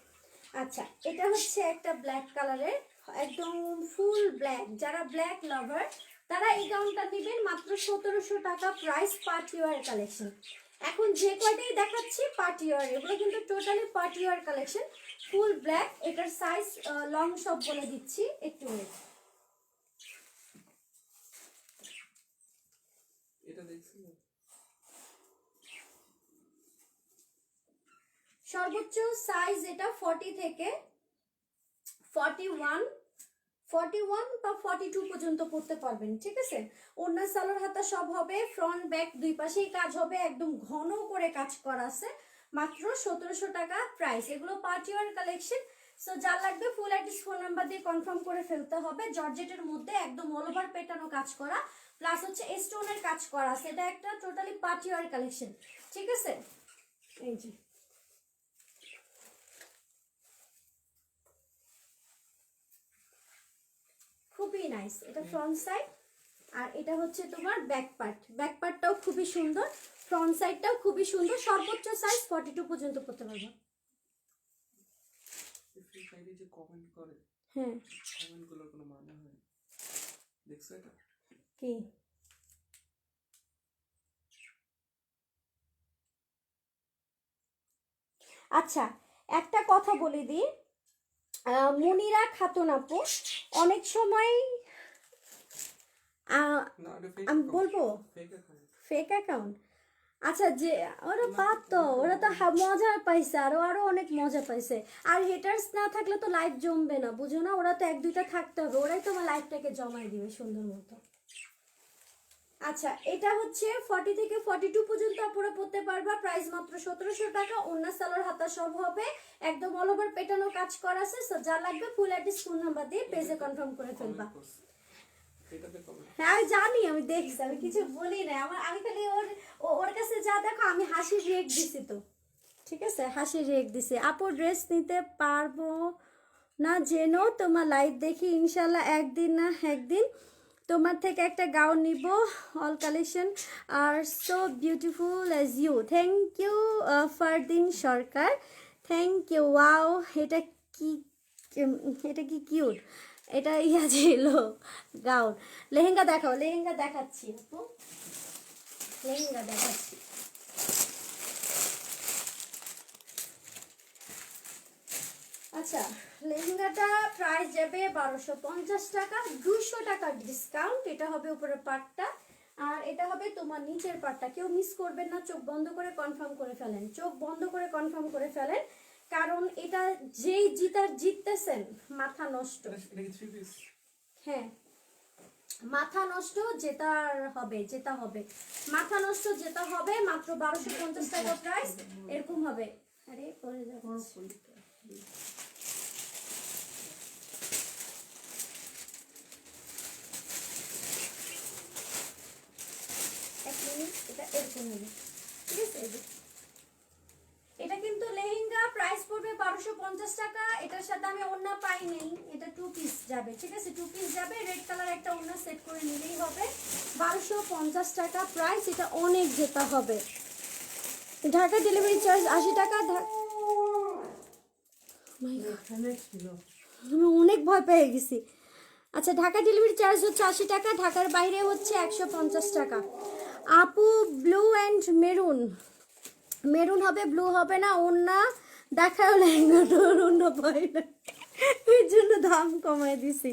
আচ্ছা এটা হচ্ছে একটা ব্ল্যাক কালারের, একদম ফুল ব্ল্যাক, যারা ব্ল্যাক লাভার তারা এই গাউনটা নেবেন, মাত্র 1700 টাকা প্রাইস, পার্টি ওয়্যার কালেকশন। এখন যে কয়টাই দেখাচ্ছি পার্টি ওয়্যার, এগুলো কিন্তু totally party wear collection, full black. এটার সাইজ লং সব বলে দিচ্ছি, একটু wait। এটা দেখছি না। সর্বোচ্চ সাইজ এটা 40 থেকে 41 বা 42 পর্যন্ত পড়তে পারবেন, ঠিক আছে। ওড়না সালোয়ার হাতা সব হবে, ফ্রন্ট ব্যাক দুই পাশেই কাজ হবে, একদম ঘন করে কাজ করা আছে, মাত্র 1700 টাকা প্রাইস। এগুলো পার্টি ওয়্যার কালেকশন, সো যা লাগবে ফুল অ্যাড্রেস ফোন নাম্বার দিয়ে কনফার্ম করে ফেলতে হবে। জর্জেটের মধ্যে একদম অল ওভার পেটানো কাজ করা, প্লাস হচ্ছে স্টোনের কাজ করা আছে, এটা একটা টোটালি পার্টি ওয়্যার কালেকশন, ঠিক আছে। এই যে খুবই নাইস, এটা ফ্রন্ট সাইড, আর এটা হচ্ছে তোমার ব্যাক পার্ট, ব্যাক পার্টটাও খুবই সুন্দর, ফ্রন্ট সাইডটাও খুবই সুন্দর। সর্বোচ্চ সাইজ 42 পর্যন্ত পড়তে পারবে। ফ্রি ফায়ারে যে কমেন্ট করে, হ্যাঁ কমেন্টগুলোর কোনো মানে হয়? দেখছো এটা? কি আচ্ছা একটা কথা বলে দিই, মুনিরা খাতুন আপু অনেক সময় না এটা ফেক আমি বলবো ফেক অ্যাকাউন্ট। Fake account. আচ্ছা যে ওরা পারত, ওরা তো মজা পাইছে, আরো আরো অনেক মজা পাইছে। আর হেটার্স না থাকলে তো লাইফ জমবে না, বুঝো না, ওরা তো এক দুইটা থাকতে হবে, ওরাই তোমার লাইফটাকে জমাই দিবে সুন্দর মতো। আচ্ছা এটা হচ্ছে 40 থেকে 42 পর্যন্ত আপনারা পড়তে পারবা, প্রাইস মাত্র 1700 টাকা। ওন্না সালোয়ার হাতা সব হবে, একদম অল ওভার পেটানো কাজ করা আছে, সো যা লাগবে ফুল অ্যাড্রেস ফোন নাম্বার দিয়ে পেজে কনফার্ম করে ফেলবা। এটাতে কমেন্ট। হ্যাঁ আমি জানি, আমি দেখছি, আমি কিছু বলি না, আমি খালি ওর কাছে যা দেখো আমি হাসির রিয়েক্ট দিছি তো, ঠিক আছে, হাসির রিয়েক্ট দিছি। আপু ড্রেস নিতে পারবো না জেনো তোমার লাইভ দেখি ইনশাল্লাহ একদিন না একদিন তোমার থেকে একটা গাউন নিব। All collection are so beautiful as you. Thank you Fardin Sarkar, thank you. Wow, এটা কি এটা কি কিউট, এটা ইয়া ছিল গাউন। লেহেঙ্গা দেখাও, লেহেঙ্গা দেখাচ্ছি আপু, লেহেঙ্গা দেখাচ্ছি। আচ্ছা, লেহেঙ্গাটা প্রাইস যাবে 1250 টাকা, 200 টাকা ডিসকাউন্ট। এটা হবে উপরের পার্টটা আর এটা হবে তোমার নিচের পার্টটা। কেউ মিস করবেন না, চোখ বন্ধ করে কনফার্ম করে ফেলেন, চোখ বন্ধ করে কনফার্ম করে ফেলেন, কারণ এটা যেই জিততেছেন মাথা নষ্ট। এটা কি 3 পিস? হ্যাঁ, মাথা নষ্ট যেটা হবে মাথা নষ্ট যেটা হবে। মাত্র 1250 টাকা প্রাইস, এরকম হবে। আরে পরে যাচ্ছে। এটা এরকম হবে, ঠিক আছে। এটা কিন্তু লেহেঙ্গা প্রাইস পড়বে 1250 টাকা। এটার সাথে আমি ওড়না পাই নেই, এটা 2 পিস যাবে, ঠিক আছে, 2 পিস যাবে। রেড কালার একটা ওড়না সেট করে নিলেই হবে। 1250 টাকা প্রাইস, এটা অনেক যেটা হবে। ঢাকা ডেলিভারি চার্জ 80 টাকা। আমি অনেক ভয় পেয়ে গেছি। আচ্ছা, ঢাকা ডেলিভারি চার্জ হচ্ছে 80 টাকা, ঢাকার বাইরে হচ্ছে 150 টাকা। আপু ব্লু অ্যান্ড মেরুন, মেরুন হবে, ব্লু হবে না। ওড়না দেখাও, লেহেঙ্গাটার ওড়না পাই না, এর জন্য দাম কমায় দিছি।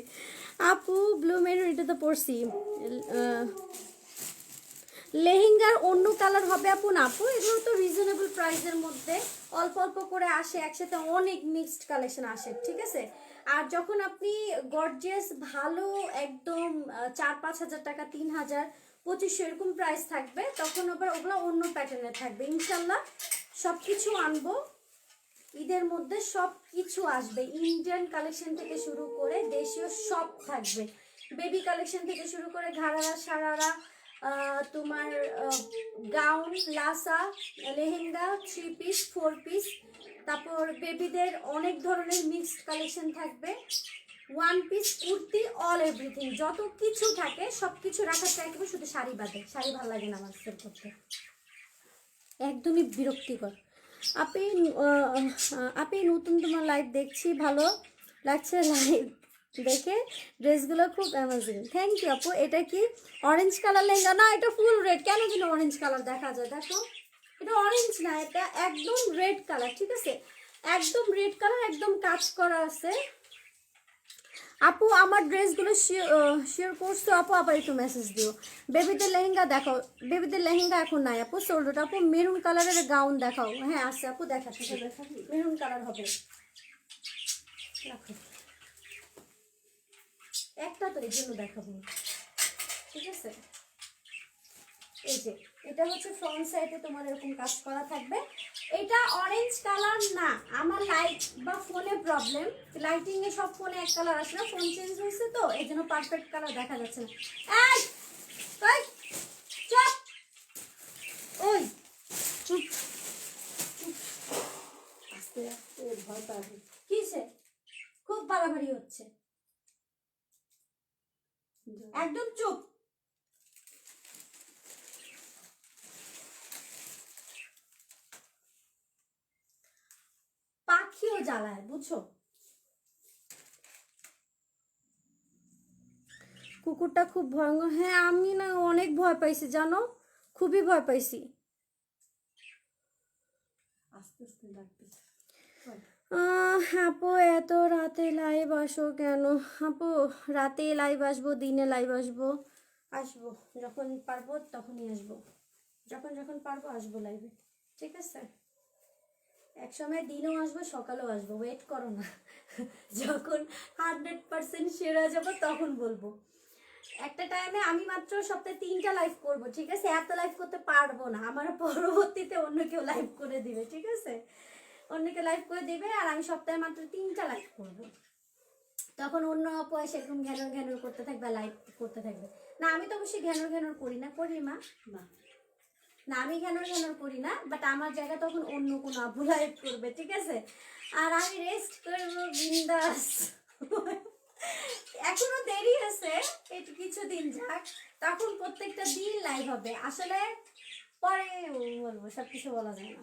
আপু ব্লু মেরুন এটা তো পড়ছি। লেহেঙ্গার অন্য কালার হবে আপু না আপু, এগুলো তো রিজনেবল প্রাইসের মধ্যে অল্প অল্প করে আসে, একসাথে অনেক মিক্সড কালেকশন আসে, ঠিক আছে। আর যখন আপনি গর্জিয়াস ভালো একদম 4-5 হাজার টাকা, 3,000, 2500 এরকম প্রাইস থাকবে, তখন আবার ওগুলো অন্য প্যাটার্নে থাকবে। ইনশাল্লাহ সব কিছু আনবো ঈদের মধ্যে, সব কিছু আসবে। ইন্ডিয়ান কালেকশন থেকে শুরু করে দেশীয় সব থাকবে। বেবি কালেকশন থেকে শুরু করে ঘাড়ারা, সারারা, তোমার gown, Lhasa, lehenga, 3 piece, 4 piece, তারপর বেবিদের অনেক ধরনের মিক্সড কালেকশন থাকবে। 1 পিস, কুর্তি, অল এভরিথিং, যত কিছু থাকে সব কিছু রাখার ট্রাই করবো, শুধু শাড়ি বাদে। শাড়ি ভালো লাগে না আমার সেল করতে, একদমই বিরক্তিকর। আপনি নতুন তোমার লাইভ দেখছি, ভালো লাগছে লাইভ দেখে, ড্রেসগুলো খুব অ্যামেজিং। থ্যাংক ইউ আপু। এটা কি অরেঞ্জ কালার লেহেঙ্গা? না, এটা ফুল রেড। কেন যেন অরেঞ্জ কালার দেখা যায়, দেখো এটা অরেঞ্জ না, এটা একদম রেড কালার, ঠিক আছে, একদম রেড কালার, একদম কাজ করা আছে। আপু আমার ড্রেসগুলো শেয়ার করছো আপু, আবার একটু মেসেজ দিও। বেবিদের লেহেঙ্গা দেখাও, বেবিদের লেহেঙ্গা এখন নাই আপু, সোল্ডার। আপু মেরুন কালারের গাউন দেখাও। হ্যাঁ আছে আপু, দেখাচ্ছি, মেরুন কালার হবে। রাখো একটা, তো এই জন্য দেখাবো, ঠিক আছে। এই যে এটা হচ্ছে ফ্রন্ট সাইডে তোমার এরকম কাজ করা থাকবে। এটা অরেঞ্জ কালার না, আমার লাইট বা ফোনে প্রবলেম, লাইটিং এ সব ফোনে এক কালার আসে না, ফোন চেঞ্জ হয়েছে তো এই জন্য পারফেক্ট কালার দেখা যাচ্ছে না। এই ওই চুপ, ওই চুপ চুপ, আস্তে আস্তে, ভয় পাবে কিসে, খুব বাড়াবাড়ি হচ্ছে, একদম চুপ। পাখিও জ্বালায়, বুঝছো। কুকুরটা খুব ভয়ঙ্কর। হ্যাঁ আমি না অনেক ভয় পাইছি জানো, খুবই ভয় পাইছি। আপু এত রাতে লাইভ আসো কেন? আপু রাতে লাইভ আসবো, দিনে লাইভ আসবো, আসবো যখন পারবো তখনই আসবো, যখন যখন পারবো আসবো লাইভে, ঠিক আছে। এক সময় দিনও আসবো, সকালেও আসবো, ওয়েট করো না। যখন 100% শিওর হয়ে যাবো তখন বলবো। একটা টাইমে আমি মাত্র সপ্তাহে 3টা লাইভ করবো, ঠিক আছে, এত লাইভ করতে পারবো না, আমার পরবর্তীতে অন্য কেউ লাইভ করে দিবে, ঠিক আছে, অন্যকে লাইভ করে দিবে, আর আমি সপ্তাহে মাত্র 3টা লাইভ করবো। তখন অন্য আপু সেরকম ঘ্যানোর ঘ্যানোর করতে থাকবে, লাইভ করতে থাকবে। না আমি তো অবশ্যই ঘ্যানোর ঘ্যানোর করি না, করি মা? না না আমি ঘ্যানর ঘ্যানর করি না, বাট আমার জায়গা তখন অন্য কোনো আপু লাইভ করবে, ঠিক আছে? আর আমি রেস্ট করবো বিন্দাস। এখনো দেরি আছে, একটু কিছুদিন যাক, তখন প্রত্যেকটা দিন লাইভ হবে। আসলে পরে বলবো, সবকিছু বলা যায় না।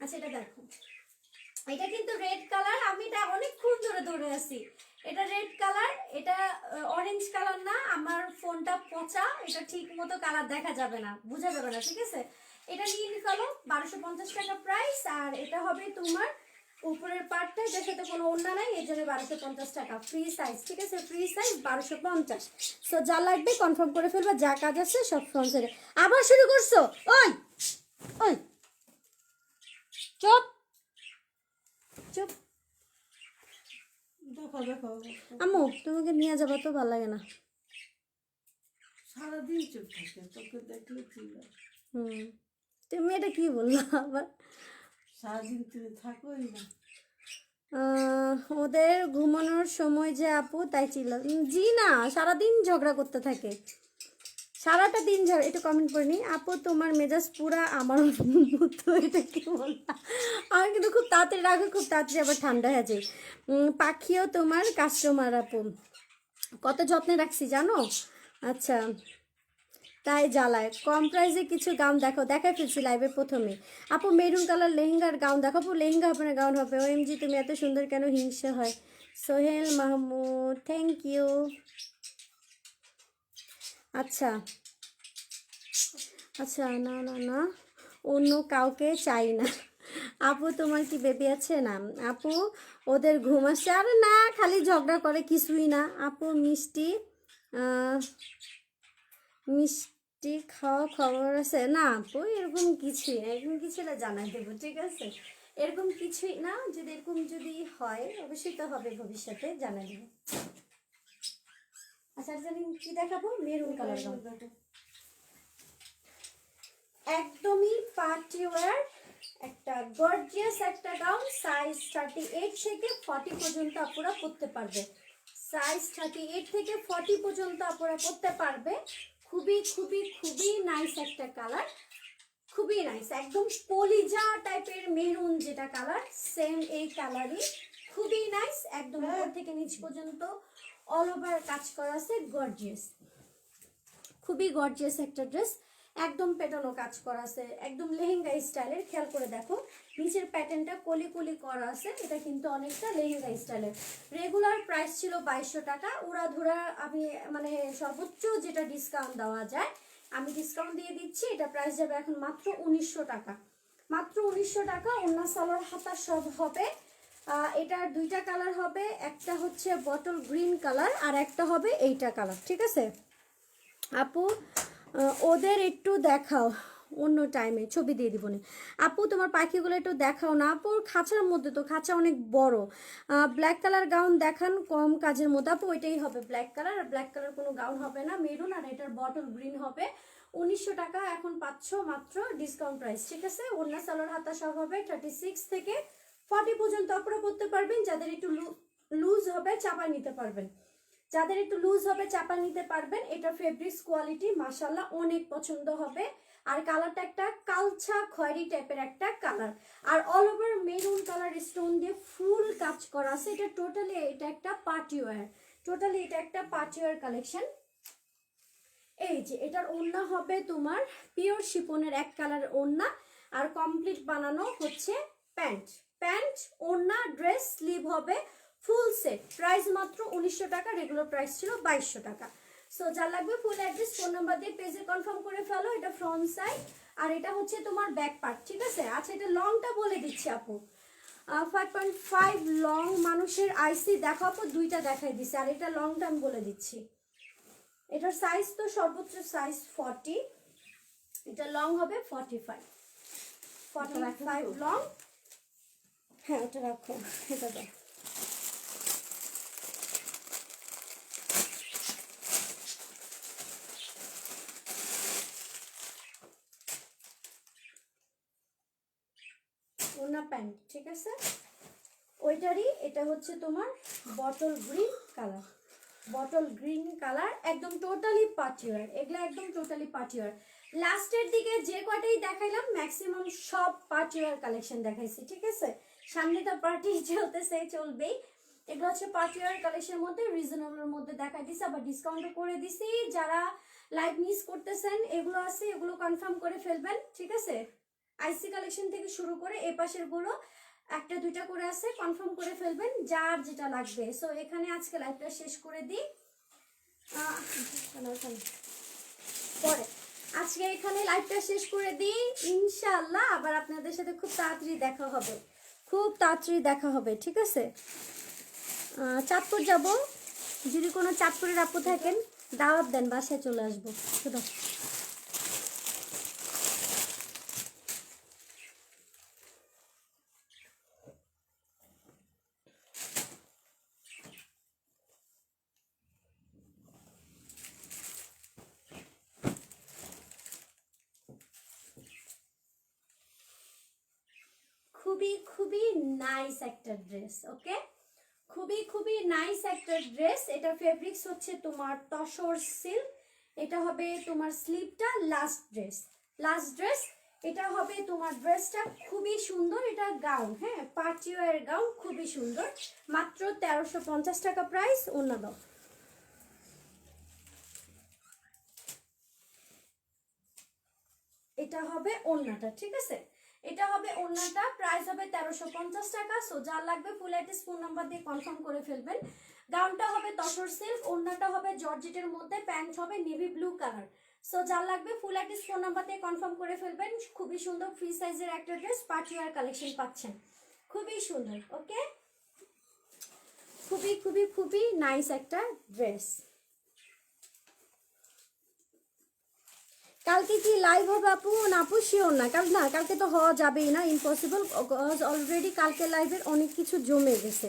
আচ্ছা এটা দেখো, এটা কিন্তু রেড কালার, আমি এটা অনেকক্ষণ ধরে ধরে আছি। এটা রেড কালার, এটা অরেঞ্জ কালার না, আমার ফোনটা পচা, এটা ঠিক মতো কালার দেখা যাবে না, বোঝা যাবে না, ঠিক আছে? এটা নিয়ে ফেলো, 1250 টাকা প্রাইস। আর এটা হবে তোমার উপরের পার্টটা, এটার সাথে কোনো ওড়না নাই, এর জন্য 1250 টাকা, ফ্রি সাইজ, ঠিক আছে? Free size 1250। সো যা লাগবে কনফার্ম করে ফেলবা, যা কাজ আছে সব ফোন ছেড়ে। আবার শুরু করছো? ওই ওই চুপ চুপ। দেখো দেখো আম্মু তোমাকে নিয়ে যাবো তো, ভালো লাগে না। সারাদিন চুপ থাকে, তোকে দেখলে ঠিক আছে। তুমি এটা কি বললা আবার? সারাদিন তুমি থাকোই না। ওদের ঘুমানোর সময় যে আপু তাই ছিল। জি না, সারাদিন ঝগড়া করতে থাকে, সারাটা দিন ঝগড়া। একটু কমেন্ট করে নি, আপু তোমার মেজাজ পুরা আমার মতো। এটা কি বললাম? আমার কিন্তু খুব তাড়াতাড়ি রাগে, খুব তাড়াতাড়ি আবার ঠান্ডা হয়ে যায়। পাখিও তোমার কাস্টমার আপু, কত যত্নে রাখছি জানো? আচ্ছা তাই জ্বালায়। কম প্রাইসে কিছু গাউন দেখো, দেখাই ফেলছি লাইভের প্রথমে। আপু মেরুন কালার লেহেঙ্গার গাউন দেখো। আপু লেহেঙ্গা হবে না, গাউন হবে। ওএমজি তুমি এত সুন্দর কেন, হিংসা হয়? Sohel Mahmud, thank you. আচ্ছা আচ্ছা, না না না, অন্য কাউকে চাই না। আপু তোমার কি বেবি আছে? না আপু, ওদের ঘুম আসছে। আরে না, খালি ঝগড়া করে, কিছুই না আপু। মিষ্টি মিষ্টি খাওয়া খবর আছে? না আপু, এরকম কিছুই না, এরকম কিছু না, জানাই দেবো, ঠিক আছে? এরকম কিছুই না, যদি এরকম যদি হয় অবশ্যই তো হবে, ভবিষ্যতে জানাই দেবো। আচ্ছা জানি কি দেখাবো, মেরুন কালার গাউন, একদমই পার্টি ওয়্যার, একটা গর্জিয়াস একটা গাউন, সাইজ 38 থেকে 40 পর্যন্ত আপুরা পরতে পারবে। সাইজ 38 থেকে 40 পর্যন্ত আপুরা পরতে পারবে। খুবই খুবই খুবই নাইস একটা কালার, খুবই নাইস, একদম কলিজা টাইপের মেরুন যেটা কালার, সেম এই কালারই, খুবই নাইস। একদম উপর থেকে নিচ পর্যন্ত অল ওভার কাজ করা আছে, গর্জিয়াস, খুবই গর্জিয়াস একটা ড্রেস। একদম পেটানো কাজ করা আছে, একদম লেহেঙ্গা স্টাইলের। খেয়াল করে দেখো, নিচের প্যাটার্নটা কলি কলি করা আছে, এটা কিন্তু অনেকটা লেহেঙ্গা স্টাইলের। রেগুলার প্রাইস ছিল 2200 টাকা, উড়াধুরা আমি মানে সর্বোচ্চ যেটা ডিসকাউন্ট দেওয়া যায় আমি ডিসকাউন্ট দিয়ে দিচ্ছি। এটা প্রাইস যাবে এখন মাত্র 1900 টাকা, মাত্র 1900 টাকা। ওন্না সালোয়ার হাতা সব হবে। এটার দুইটা কালার হবে, একটা হচ্ছে বটল গ্রিন কালার আর একটা হবে এইটা কালার, ঠিক আছে আপু? ওদের একটু দেখাও, অন্য টাইমে ছবি দিয়ে দিব না। আপু তোমার পাখিগুলো একটু দেখাও না আপু, খাঁচার মধ্যে তো, খাঁচা অনেক বড়। ব্ল্যাক কালার গাউন দেখান কম কাজের মধ্যে আপু, ওইটাই হবে ব্ল্যাক কালার। আর ব্ল্যাক কালার কোনো গাউন হবে না, মেরুন, আর এটার বটল গ্রিন হবে। 1900 টাকা এখন পাচ্ছ মাত্র ডিসকাউন্ট প্রাইস, ঠিক আছে? ওন্না সালোয়ার হাতা সব হবে 36 থেকে 40 পর্যন্ত আপনারা করতে পারবেন। যাদের একটু লুজ হবে চাপা নিতে পারবেন, যাদের একটু লুজ হবে চাপা নিতে পারবেন। এটা ফেব্রিক্স কোয়ালিটি মাশাআল্লাহ অনেক পছন্দ হবে। আর কালারটা একটা কালচা খয়েরি টাইপের একটা কালার, আর all over maroon colour stone দিয়ে ফুল কাজ করা আছে। এটা টোটালি এটা একটা পার্টি ওয়্যার, টোটালি এটা একটা পার্টি ওয়্যার কালেকশন। এই যে এটার ওড়না হবে তোমার পিওর শিফনের এক কালার ওড়না, আর কমপ্লিট বানানো হচ্ছে প্যান্ট, প্যান্ট ওড়না ড্রেস স্লিভ হবে ফুল সেট। প্রাইস মাত্র 1900 টাকা, রেগুলার প্রাইস ছিল 2200 টাকা। সো যা লাগবে ফুল অ্যাড্রেস ফোন নাম্বার দিয়ে পেজে কনফার্ম করে ফেলো। এটা ফ্রন্ট সাইড আর এটা হচ্ছে তোমার ব্যাক পার্ট, ঠিক আছে? আচ্ছা এটা লংটা বলে দিচ্ছি আপু, 5.5 লং মানুষের আইসি দেখো আপু, দুইটা দেখাই দিছে, আর এটা লংটা আমি বলে দিচ্ছি। এটার সাইজ তো সর্বোচ্চ সাইজ 40, এটা লং হবে 45 লং। হ্যাঁ ওটা রাখো, এটা দাও। ওনা প্যান্ট, ঠিক আছে? ওইটারই এটা হচ্ছে তোমার bottle green colour, bottle green colour, একদম টোটালি পার্টিওয়ার, এগুলো একদম টোটালি পার্টিওয়ার। লাস্টের দিকে যে কটাই দেখাইলাম ম্যাক্সিমাম সব পার্টিওয়ার কালেকশন দেখাইছি, ঠিক আছে? সামনে তো পার্টি চলতেছে, চলবেই। এগুলো হচ্ছে পার্টিওয়ার কালেকশনের মধ্যে রিজনেবলের মধ্যে দেখাই দিছি, আবার ডিসকাউন্টও করে দিছি। যারা লাইভ মিস করতেছেন, এগুলো আছে, এগুলো কনফার্ম করে ফেলবেন, ঠিক আছে? আইসি কালেকশন থেকে শুরু করে এ পাশের গুলো একটা দুইটা করে আছে, কনফার্ম করে ফেলবেন যার যেটা লাগবে। সো এখানে আজকে লাইভটা শেষ করে দিই। পরে আজকে এখানে লাইভটা শেষ করে দিই, ইনশাআল্লাহ আবার আপনাদের সাথে খুব তাড়াতাড়ি দেখা হবে, খুব তাড়াতাড়ি দেখা হবে, ঠিক আছে? চাঁদপুর যাব, যদি কোনো চাঁদপুরের আপু থাকেন দাওয়াত দেন, বাসায় চলে আসবো। শুধু খুবই খুবই নাইস একটা ড্রেস, ওকে? খুবই খুবই নাইস একটা ড্রেস। এটা ফেব্রিক্স হচ্ছে তোমার তসর সিল্ক। এটা হবে তোমার স্লিভটা, লাস্ট ড্রেস, লাস্ট ড্রেস। এটা হবে তোমার ড্রেসটা, খুবই সুন্দর। এটা গাউন, হ্যাঁ, পার্টি ওয়্যার গাউন, খুবই সুন্দর। মাত্র 1350 টাকা প্রাইস। অন্য দাও, এটা হবে ওড়নাটা, ঠিক আছে? এটা হবে ওড়নাটা, প্রাইস হবে 1350 টাকা। সো যার লাগবে ফুল অ্যাড্রেস ফোন নাম্বার দিয়ে কনফার্ম করে ফেলবেন। গাউনটা হবে তসর সিল্ক, ওড়নাটা হবে জর্জেটের মধ্যে, প্যান্ট হবে নেভি ব্লু কালার। সো যার লাগবে ফুল অ্যাড্রেস ফোন নাম্বার দিয়ে কনফার্ম করে ফেলবেন। খুবই সুন্দর ফ্রি সাইজের একটা ড্রেস, পার্টি ওয়্যার কালেকশন পাচ্ছেন, খুবই সুন্দর, ওকে? খুবই খুবই খুবই নাইস একটা ড্রেস। কালকে কি লাইভ হবে আপু? না আপু শিওর না, না কালকে তো হওয়া যাবেই না, ইম্পসিবল। অলরেডি কালকে লাইভের অনেক কিছু জমে গেছে,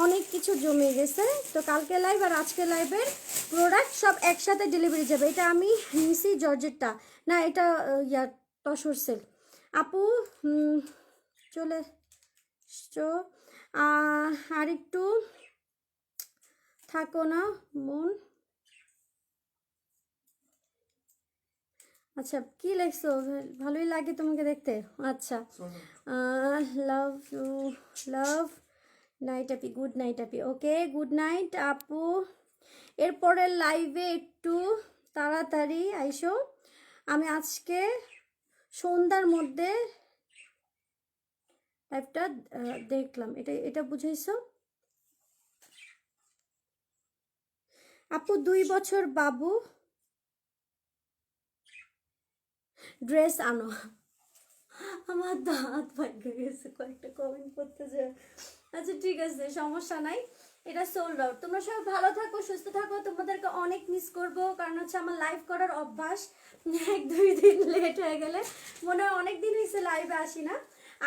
অনেক কিছু জমে গেছে। তো কালকে লাইভ আর আজকে লাইভের প্রোডাক্ট সব একসাথে ডেলিভারি যাবে। এটা আমি নিছি জর্জেটটা, না এটা ইয়া তসর সিল্ক। আপু চলে এসছো, আর একটু থাকো না মন। আচ্ছা, কি লেখছো? ভালোই লাগে তোমাকে দেখতে। আচ্ছা, love you, love night Api, good night Api, okay good night আপু। এরপরের লাইভে একটু তাড়াতাড়ি আইসো। আমি আজকে সন্ধ্যার মধ্যে লাইভটা দেখলাম, এটা এটা বুঝাইছো আপু? 2 বছর বাবু, ড্রেস আনো। আমার দাঁত ভাঙে গেছে কয়েকটা কমেন্ট করতে যে। আচ্ছা ঠিক আছে, সমস্যা নাই, এটা সোল্ড আউট। তোমরা সবাই ভালো থাকো, সুস্থ থাকো। তোমাদেরকে অনেক মিস করব, কারণ হচ্ছে আমার লাইভ করার অভ্যাস 1-2 দিন লেট হয়ে গেলে মনে হয় অনেক দিন হয়েছে লাইভে আসি না।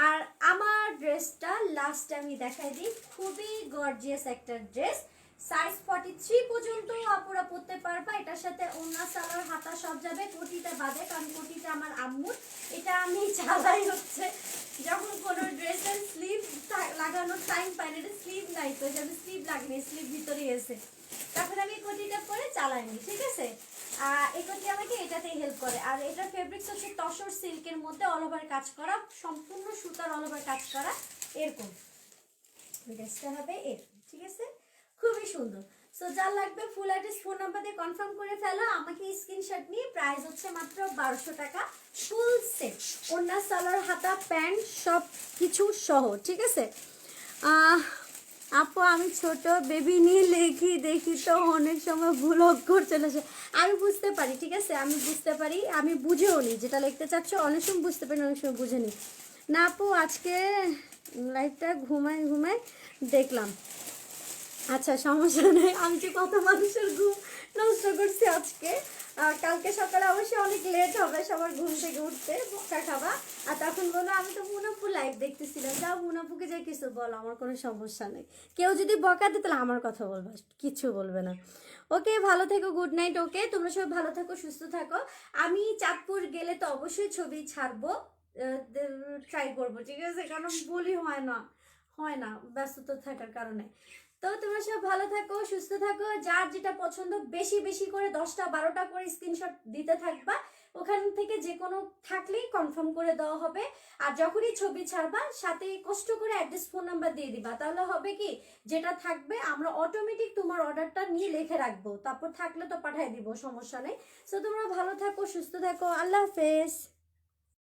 আর আমার ড্রেসটা লাস্ট আমি দেখাই দিই, খুবই গর্জিয়াস একটা ড্রেস। সাইজ 43 পর্যন্ত আপুরা পরতে পারবা। এটার সাথে ওড়না, সালোয়ার, হাতা সব যাবে, কোটিটা বাদে, কারণ কোটিটা আমার আম্মুর। এটা আমি চালাই হচ্ছে যখন কোনো ড্রেসের স্লিভ লাগানোর টাইম পাই না, এটা স্লিভ নাই তো, আমি স্লিভ লাগিনি, স্লিভ ভিতরেই এসে তখন আমি কোটিটা পরে চালাইনি, ঠিক আছে? এই কোটি আমাকে এটাতেই হেল্প করে। আর এটার ফেব্রিক্স হচ্ছে তসর সিল্কের মধ্যে অল ওভার কাজ করা, সম্পূর্ণ সুতার অল ওভার কাজ করা, এরকম ড্রেসটা হবে এরকম, ঠিক আছে? খুবই সুন্দর। সো যার লাগবে ফুল অ্যাড্রেস ফোন নাম্বার দিয়ে কনফার্ম করে ফেলো, আমাকে স্ক্রিনশট নিয়ে। প্রাইস হচ্ছে মাত্র 1200 টাকা, ফুল সেট, ওড়না, সালোয়ার, হাতা, প্যান্ট সব কিছু সহ, ঠিক আছে? আপু আমি ছোট বেবি নিয়ে লেখি, দেখি তো অনেক সময় ভুল অক্ষর চলে আসে। আমি বুঝতে পারি, ঠিক আছে, আমি বুঝতে পারি, আমি বুঝেও নি যেটা লিখতে চাচ্ছ, অনেক সময় বুঝতে পারি, অনেক সময় বুঝে নি। না আপু আজকে লাইভটা ঘুমাই ঘুমাই দেখলাম। আচ্ছা সমস্যা নেই, আমি যে কত মানুষের ঘুম নষ্ট করছি আজকে। কালকে সকালে অবশ্যই অনেক লেট হবে সবার ঘুম থেকে উঠতে, বোকা খাবা। আর তখন বলো আমি তো মুনাফু লাইভ দেখতেছিলাম। যাও মুনাফুকে যে কিছু বলো, আমার কোনো সমস্যা নেই। কেউ যদি বকা দেয় তাহলে আমার কথা বলবা, কিছু বলবে না। ওকে ভালো থেকো, গুড নাইট। ওকে তোমরা সবাই ভালো থাকো, সুস্থ থাকো। আমি চাঁদপুর গেলে তো অবশ্যই ছবি ছাড়বো, ট্রাই করবো, ঠিক আছে? কারণ বলি হয় না, হয় না, ব্যস্ততা থাকার কারণে। তো তোমরা সব ভালো থাকো, সুস্থ থাকো, যার যেটা পছন্দ বেশি বেশি করে 10টা 12টা করে স্ক্রিনশট দিতে থাকবা, ওখান থেকে যে কোনো থাকলেই কনফার্ম করে দেওয়া হবে। আর যখনই ছবি ছাড়বা সাথে কষ্ট করে অ্যাড্রেস ফোন নাম্বার দিয়ে দিবা, তাহলে হবে কি যেটা থাকবে আমরা অটোমেটিক তোমার অর্ডারটা নিয়ে লিখে রাখবো, তারপর থাকলে তো পাঠিয়ে দিব, সমস্যা নেই। সো তোমরা ভালো থাকো, সুস্থ থাকো, আল্লাহ হাফেজ।